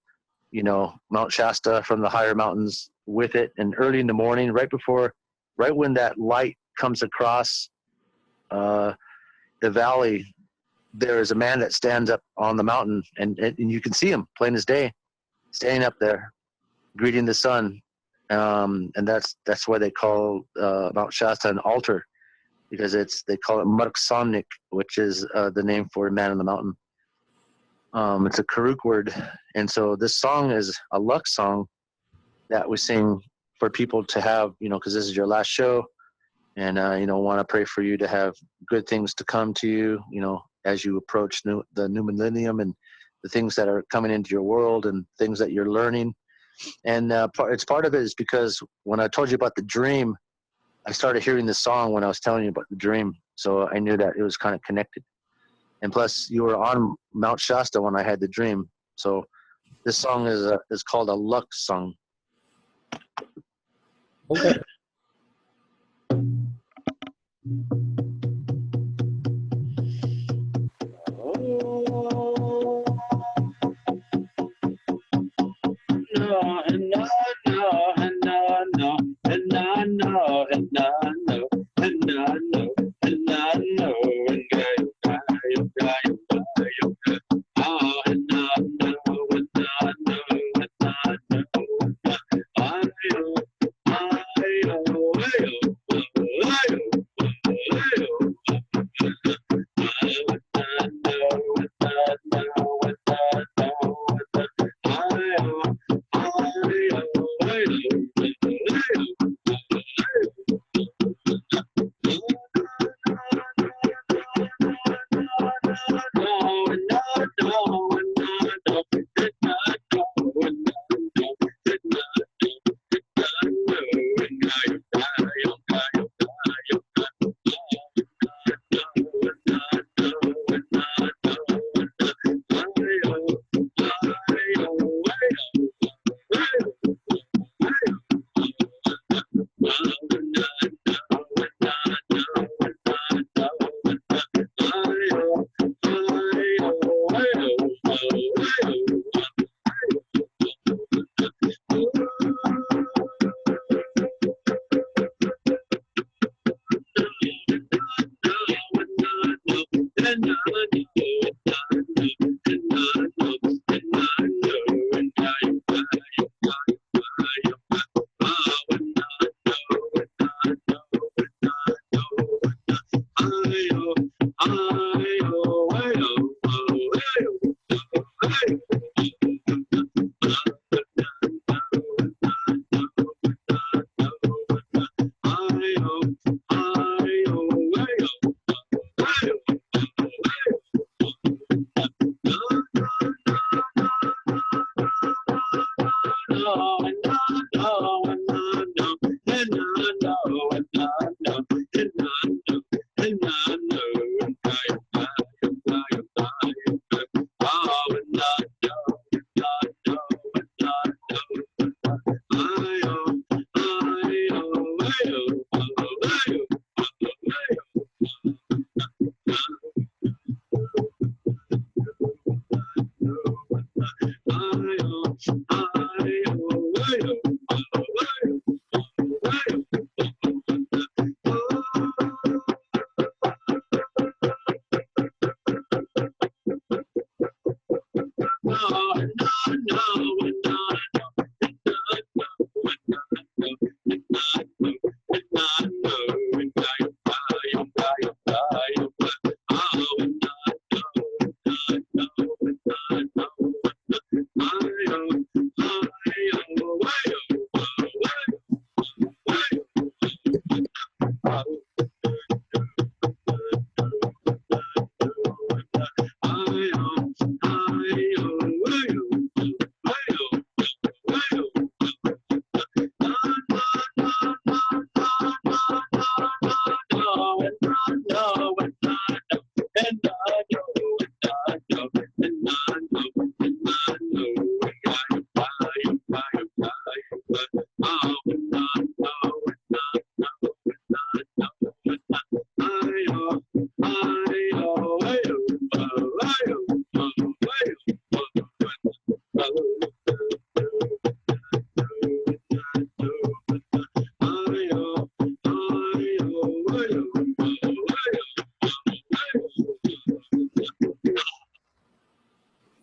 Mount Shasta from the higher mountains with it, and early in the morning, right when that light comes across the valley, there is a man that stands up on the mountain, and you can see him plain as day, standing up there, greeting the sun, and that's why they call Mount Shasta an altar, because they call it Muddoxomnik, which is the name for man in the mountain. It's a Karuk word, and so this song is a luck song that we sing for people to have, because this is your last show, and want to pray for you to have good things to come to you, as you approach the new millennium and the things that are coming into your world and things that you're learning. And part of it is because when I told you about the dream, I started hearing the song when I was telling you about the dream, so I knew that it was kind of connected. And plus, you were on Mount Shasta when I had the dream, so this song is called a luck song. Okay.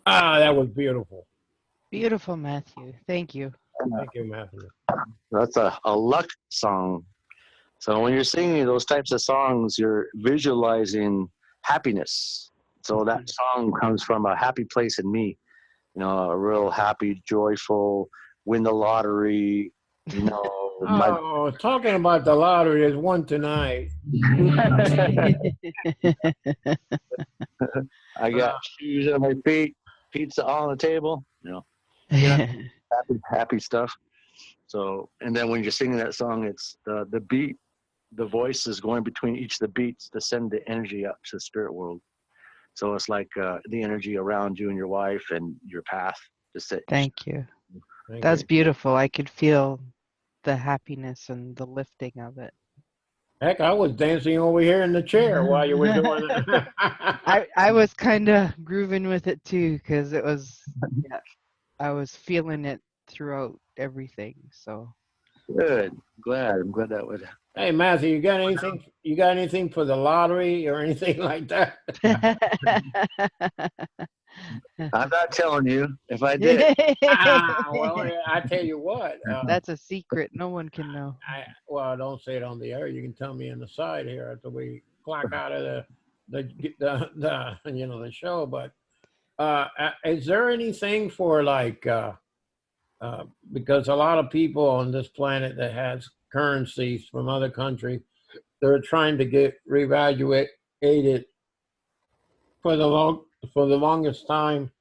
Ah, that was beautiful. Beautiful, Matthew. Thank you. Thank you, Matthew. That's a luck song. So when you're singing those types of songs, you're visualizing happiness. So that song comes from a happy place in me, you know, a real happy, joyful, win the lottery, you know. Oh, talking about the lottery, there's one tonight. I got shoes on my feet, pizza on the table, you know, happy stuff. So, and then when you're singing that song, it's the beat, the voice is going between each of the beats to send the energy up to the spirit world. So it's like the energy around you and your wife and your path. Thank you. Thank That's you. beautiful. I could feel the happiness and the lifting of it. Heck, I was dancing over here in the chair while you were doing that. I was kind of grooving with it too, because it was, yeah, I was feeling it throughout everything. So Good. I'm glad that would. Hey, Matthew, you got anything? You got anything for the lottery or anything like that? I'm not telling you. If I did, Well, I tell you what. That's a secret. No one can know. Well, don't say it on the air. You can tell me on the side here after we clock out of the you know, the show. But is there anything for like because a lot of people on this planet that has currencies from other countries, they're trying to get reevaluated for the longest time,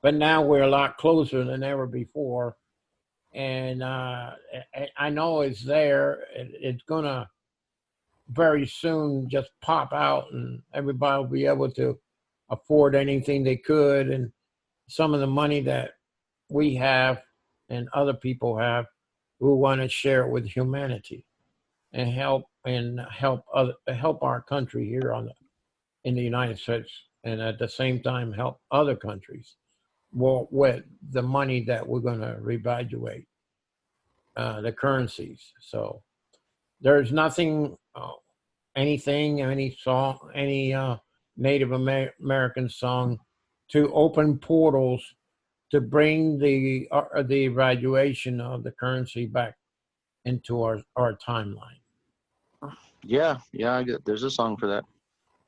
but now we're a lot closer than ever before. And I know it's there. It's gonna very soon just pop out, and everybody will be able to afford anything they could. And some of the money that we have and other people have, we want to share it with humanity and help our country here in the United States, and at the same time help other countries with the money that we're going to reevaluate the currencies. So there's nothing, any song, any Native American song to open portals to bring the evaluation of the currency back into our timeline. yeah, there's a song for that.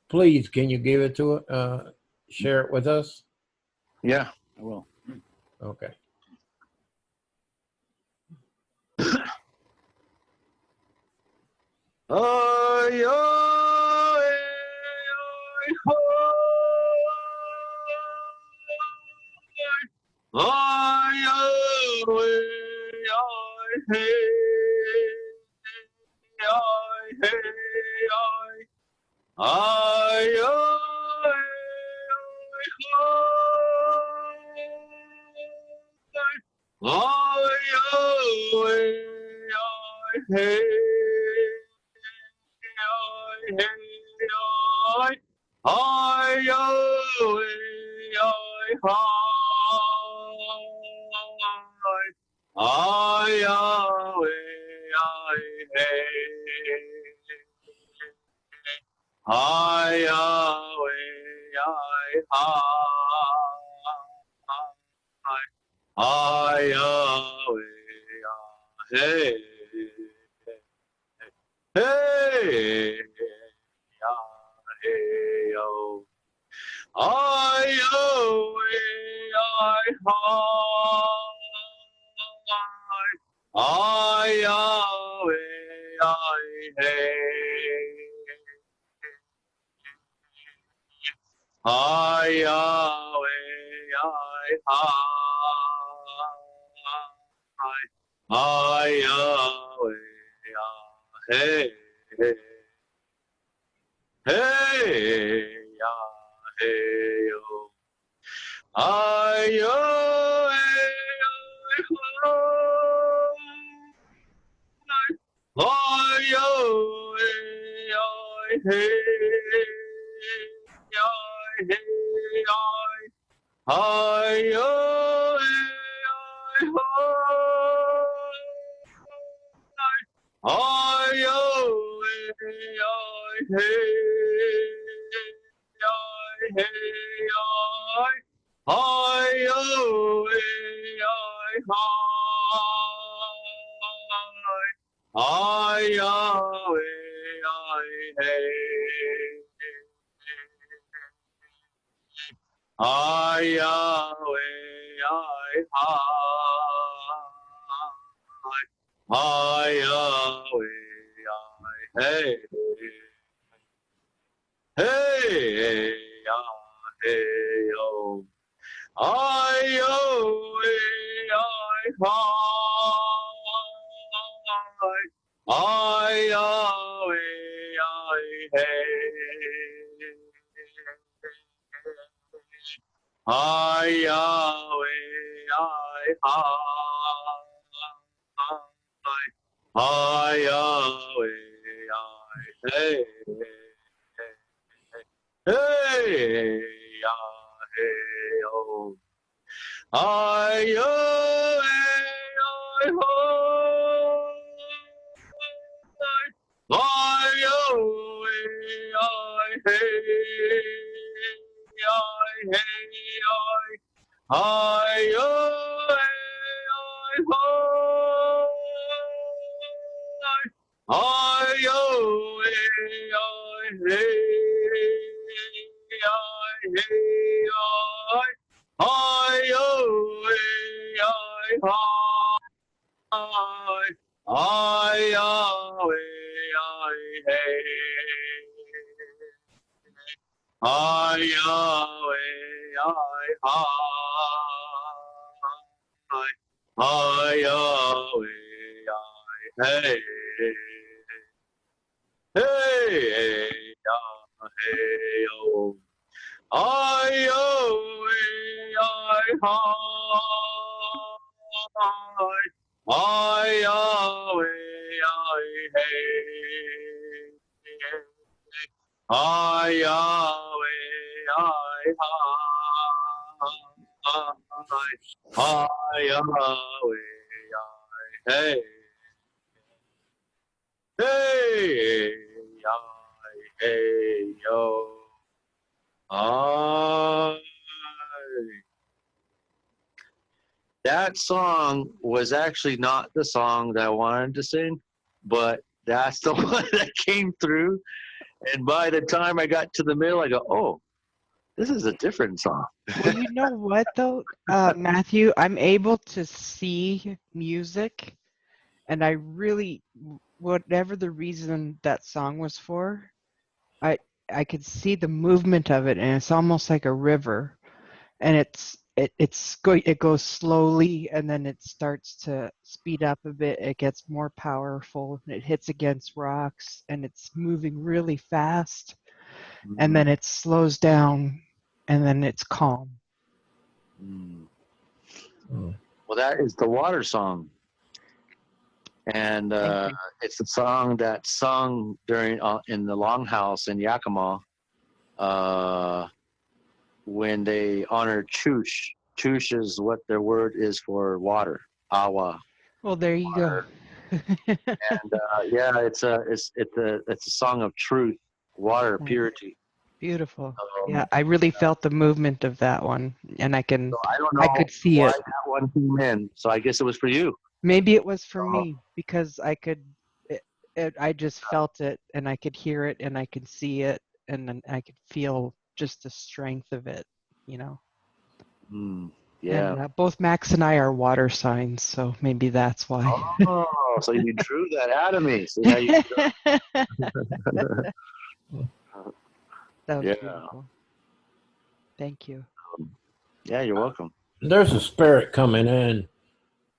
Please, can you give it to share it with us? Yeah, I will. Okay. Oi, oi, oi, hey, oi, hey, oi. Oi, oi, oi, oi. Oi, oi, oi, hey, oi, hey, oi. Oi, oi, oi, oi. Ay, ay, ay, hey. Ay, ay, ay, ay. Ay, ay, ay, hey. Hey, ay, hey, oh. Ay, oh, ay, ay. Ay, ay, ay, hey. Ay, ay, ay, ay. Ay, ay, ay, hey. Hey, ay, hey, oh. Ay, oh, ay, oh. Ay, oh, ay, hey. Ay, hey, ay. Ay, oh, ay, oh. Ay, oh, ay, hey. Ay, hey, ay. Ay, oh, ay, ay. Ay, oh, ay, hey. Ay, oh, ay, ay. Ay, oh, ay, hey. Hey, ay, hey, oh. Ay, oh, ay, ay. Ay, oh, ay, hey. Ay, oh, ay, ay. Ay, oh, ay, hey. Hey, ay, hey, yo. Ay. That song was actually not the song that I wanted to sing, but that's the one that came through. And by the time I got to the middle, I go, oh, this is a different song. Well, you know what though, Matthew, I'm able to see music, and I really, whatever the reason that song was for, I I could see the movement of it, and it's almost like a river, and it goes slowly, and then it starts to speed up a bit. It gets more powerful, and it hits against rocks, and it's moving really fast, and then it slows down, and then it's calm. Well, that is the Water Song. And Thank you. it's a song that's sung during in the Longhouse in Yakima when they honor Chush. Chush is what their word is for water, awa. Well, there you go. And yeah, it's a song of truth, water, Nice. purity. Beautiful. Yeah, I really felt the movement of that one, and I So I don't know I could see why it. that one came in. So I guess it was for you. Maybe it was for me because I just felt it, and I could hear it, and I could see it, and then I could feel just the strength of it, you know. Yeah. And both Max and I are water signs, so maybe that's why. Oh, so you drew that out of me. See how you That was Yeah. beautiful. Thank you. Yeah, you're welcome. There's a spirit coming in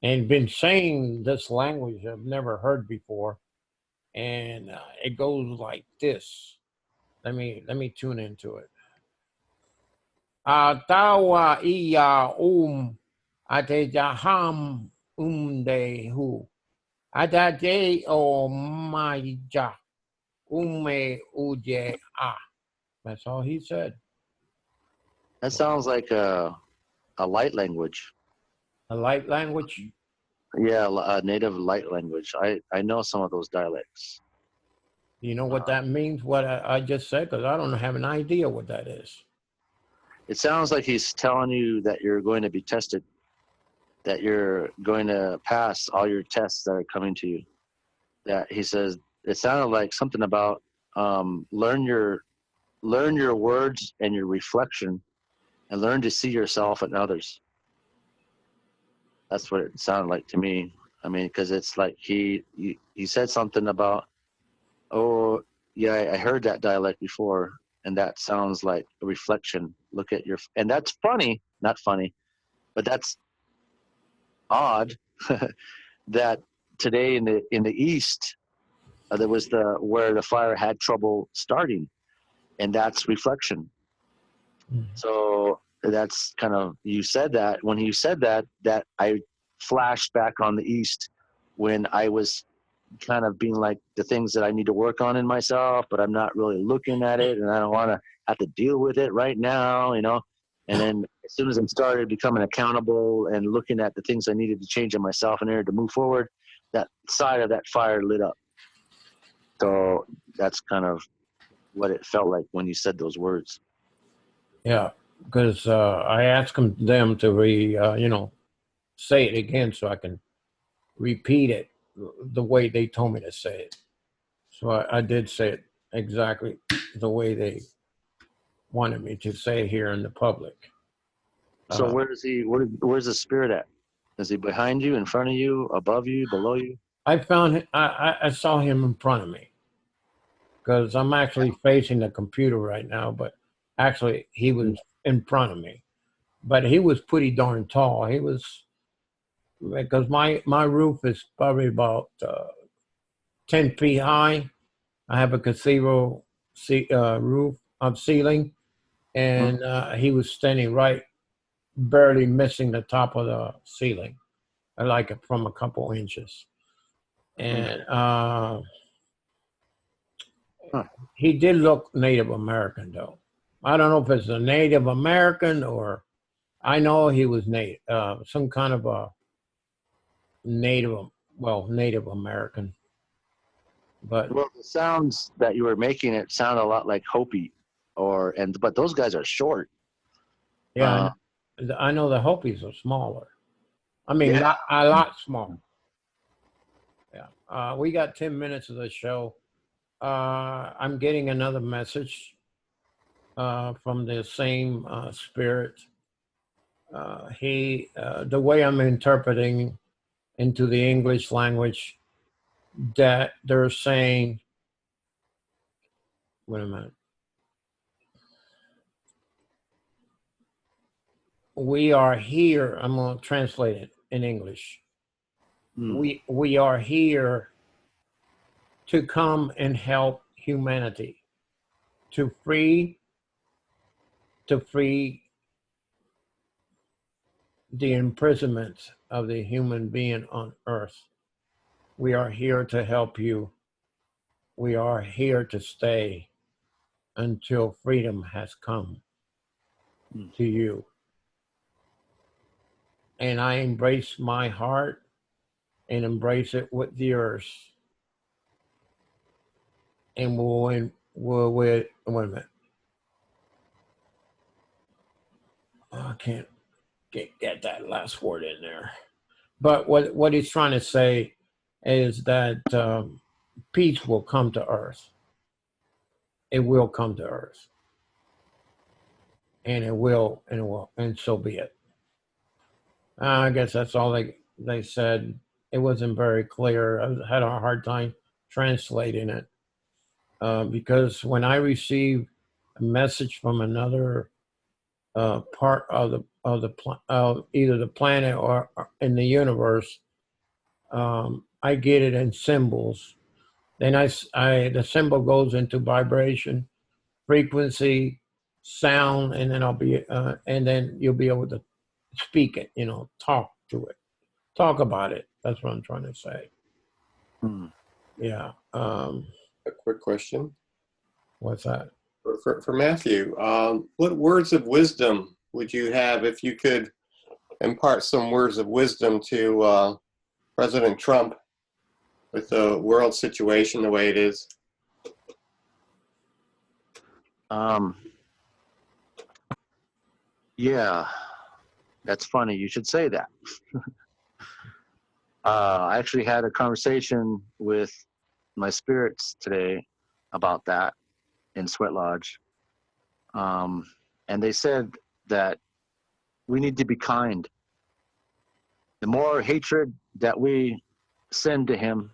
and been saying this language I've never heard before, and it goes like this. Let me tune into it. Tawa iya ate jaham dehu Adade o maija ume uje ah. That's all he said. That sounds like a light language. A light language. Yeah, a native light language. I know some of those dialects. You know what that means? What I just said? Because I don't have an idea what that is. It sounds like he's telling you that you're going to be tested, that you're going to pass all your tests that are coming to you. That he says, it sounded like something about learn your words and your reflection, and learn to see yourself and others. That's what it sounded like to me. I mean, because it's like he said something about, oh yeah, I heard that dialect before, and that sounds like a reflection. Look at your, and that's funny, not funny, but that's odd that today in the East, there was where the fire had trouble starting, and that's reflection. So that's kind of, you said that when you said that I flashed back on the East when I was kind of being like the things that I need to work on in myself, but I'm not really looking at it, and I don't want to have to deal with it right now, you know. And then as soon as I started becoming accountable and looking at the things I needed to change in myself in order to move forward, that side of that fire lit up. So that's kind of what it felt like when you said those words. Yeah, because I asked them to say it again so I can repeat it the way they told me to say it. So I did say it exactly the way they wanted me to say here in the public. So where's the spirit at? Is he behind you, in front of you, above you, below you? I saw him in front of me because I'm actually facing the computer right now, but actually he was in front of me. But he was pretty darn tall. He was, because my roof is probably about 10 feet high. I have a cathedral roof of ceiling, and he was standing right, barely missing the top of the ceiling. I like it from a couple inches. And he did look Native American, though. I don't know if it's a Native American or I know he was Native, some kind of a Native American. But well, the sounds that you were making, it sounded a lot like Hopi, but those guys are short. Yeah, I know the Hopis are smaller. I mean, a lot smaller. Yeah. We got 10 minutes of the show. I'm getting another message from the same spirit. The way I'm interpreting into the English language, that they're saying, wait a minute. We are here. I'm going to translate it in English. We are here to come and help humanity, to free the imprisonment of the human being on earth. We are here to help you. We are here to stay until freedom has come to you. And I embrace my heart and embrace it with yours. And wait a minute. I can't get that last word in there. But what he's trying to say is that peace will come to earth. It will come to earth. And and so be it. I guess that's all they said. It wasn't very clear. I had a hard time translating it because when I received a message from another part of either the planet or in the universe, I get it in symbols. Then the symbol goes into vibration, frequency, sound, and then and then you'll be able to speak it. Talk to it, talk about it. That's what I'm trying to say. Hmm. Yeah. A quick question What's that? for Matthew. What words of wisdom would you have if you could impart some words of wisdom to President Trump with the world situation the way it is? Yeah, that's funny. You should say that. I actually had a conversation with my spirits today about that in Sweat Lodge. And they said that we need to be kind. The more hatred that we send to him,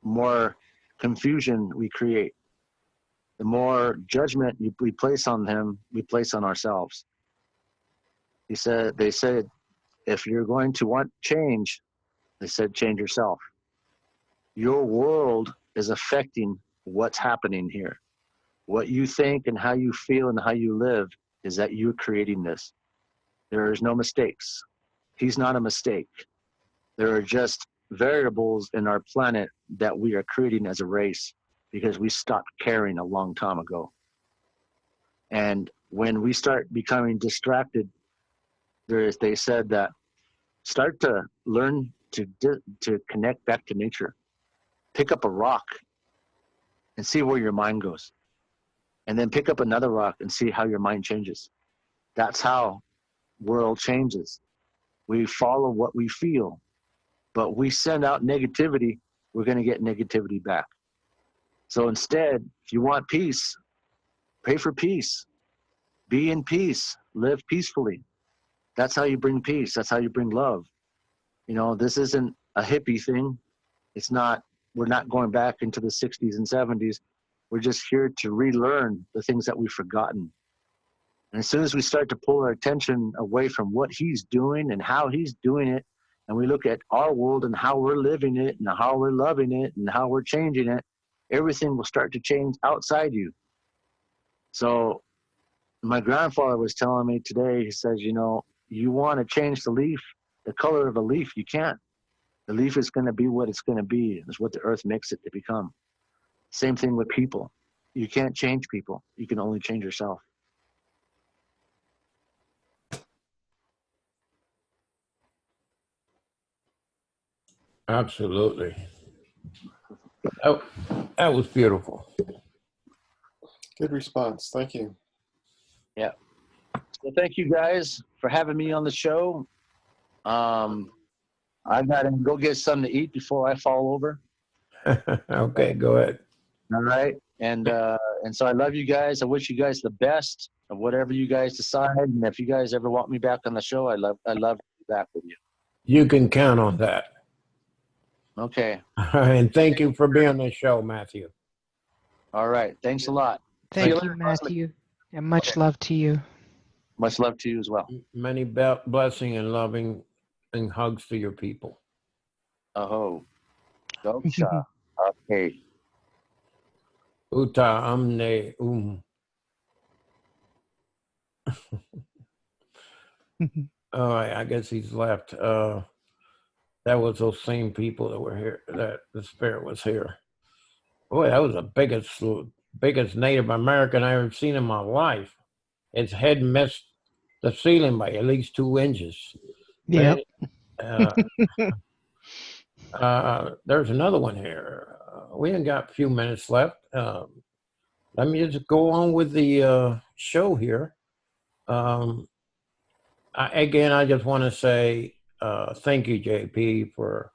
more confusion we create. The more judgment we place on him, we place on ourselves. They said, if you're going to want change, they said, change yourself. Your world is affecting what's happening here. What you think and how you feel and how you live is that you're creating this. There is no mistakes. He's not a mistake. There are just variables in our planet that we are creating as a race because we stopped caring a long time ago. And when we start becoming distracted, they said that start to learn to connect back to nature. Pick up a rock and see where your mind goes. And then pick up another rock and see how your mind changes. That's how world changes. We follow what we feel, but we send out negativity, we're going to get negativity back. So instead, if you want peace, pray for peace. Be in peace. Live peacefully. That's how you bring peace. That's how you bring love. You know, this isn't a hippie thing. It's not, we're not going back into the 60s and 70s. We're just here to relearn the things that we've forgotten. And as soon as we start to pull our attention away from what he's doing and how he's doing it, and we look at our world and how we're living it and how we're loving it and how we're changing it, everything will start to change outside you. So my grandfather was telling me today, he says, you know, you want to change the leaf, the color of a leaf, you can't. The leaf is going to be what it's going to be. It's what the earth makes it to become. Same thing with people. You can't change people. You can only change yourself. Absolutely. That was beautiful. Good response. Thank you. Yeah. So thank you guys for having me on the show. I got to go get something to eat before I fall over. Okay, go ahead. All right. And so I love you guys. I wish you guys the best of whatever you guys decide. And if you guys ever want me back on the show, I love to be back with you. You can count on that. Okay. And thank you for being on the show, Matthew. All right. Thanks a lot. Thank See you, later, Matthew. And much Okay. love to you. Much love to you as well. Many blessing and loving and hugs to your people. Aho. Gotcha. Okay. Uta amne All right, I guess he's left. That was those same people that were here, that the spirit was here. Boy, that was the biggest Native American I ever seen in my life. Its head missed the ceiling by at least 2 inches. Yeah. There's another one here. We ain't got a few minutes left. Let me just go on with the show here. I just want to say thank you, JP, for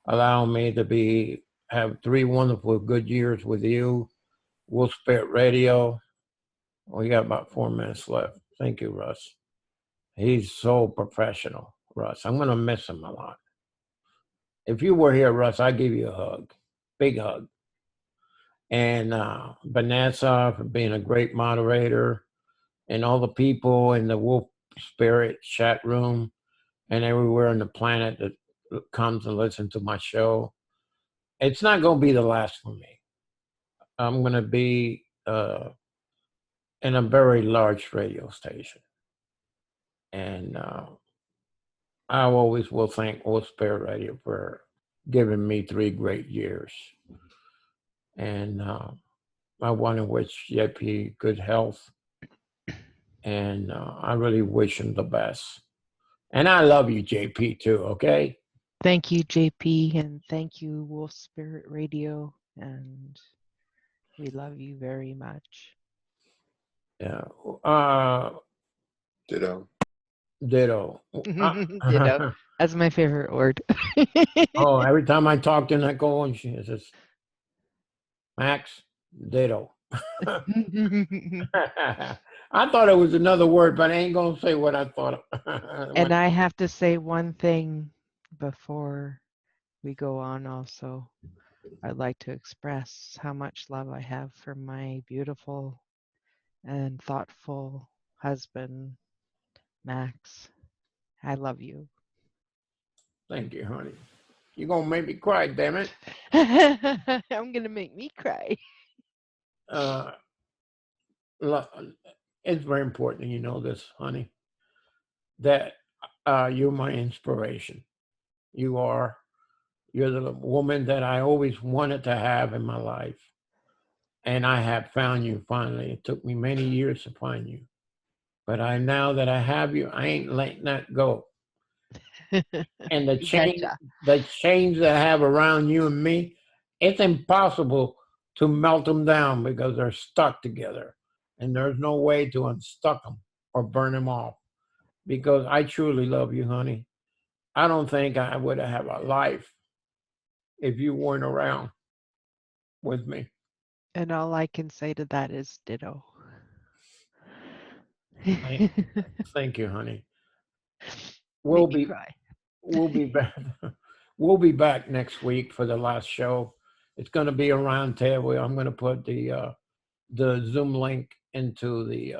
allowing me to have 3 wonderful good years with you. Wolf Spirit Radio. We got about 4 minutes left. Thank you, Russ. He's so professional, Russ. I'm going to miss him a lot. If you were here, Russ, I'd give you a hug. Big hug. And Vanessa for being a great moderator, and all the people in the Wolf Spirit chat room and everywhere on the planet that comes and listens to my show. It's not going to be the last for me. I'm going to be in a very large radio station. And I always will thank Wolf Spirit Radio for given me 3 great years. And I want to wish JP good health. And I really wish him the best. And I love you, JP, too, okay? Thank you, JP, and thank you, Wolf Spirit Radio, and we love you very much. Yeah. Ditto. Ditto. Ditto. That's my favorite word. Oh, every time I talk to Nicole, and she says, Max, ditto. I thought it was another word, but I ain't going to say what I thought. And I have to say one thing before we go on also. I'd like to express how much love I have for my beautiful and thoughtful husband, Max. I love you. Thank you, honey. You're going to make me cry, damn it. I'm going to make me cry. It's very important, you know this, honey, that you're my inspiration. You're the woman that I always wanted to have in my life. And I have found you finally. It took me many years to find you. But now that I have you, I ain't letting that go. And the chains that I have around you and me, it's impossible to melt them down because they're stuck together. And there's no way to unstuck them or burn them off. Because I truly love you, honey. I don't think I would have a life if you weren't around with me. And all I can say to that is ditto. Thank you, honey. Make me cry. We'll be back. We'll be back next week for the last show. It's going to be a round table. I'm going to put the Zoom link into the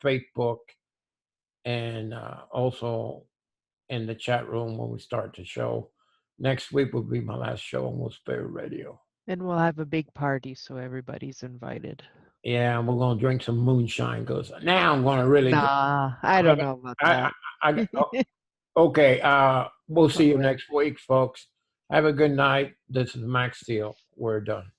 Facebook and also in the chat room when we start the show. Next week will be my last show on Wolf Spirit Radio. And we'll have a big party, so everybody's invited. Yeah, and we're going to drink some moonshine. Because now I'm going to really. Nah, I don't know about that. Okay, we'll see you next week, folks. Have a good night. This is Max Steele. We're done.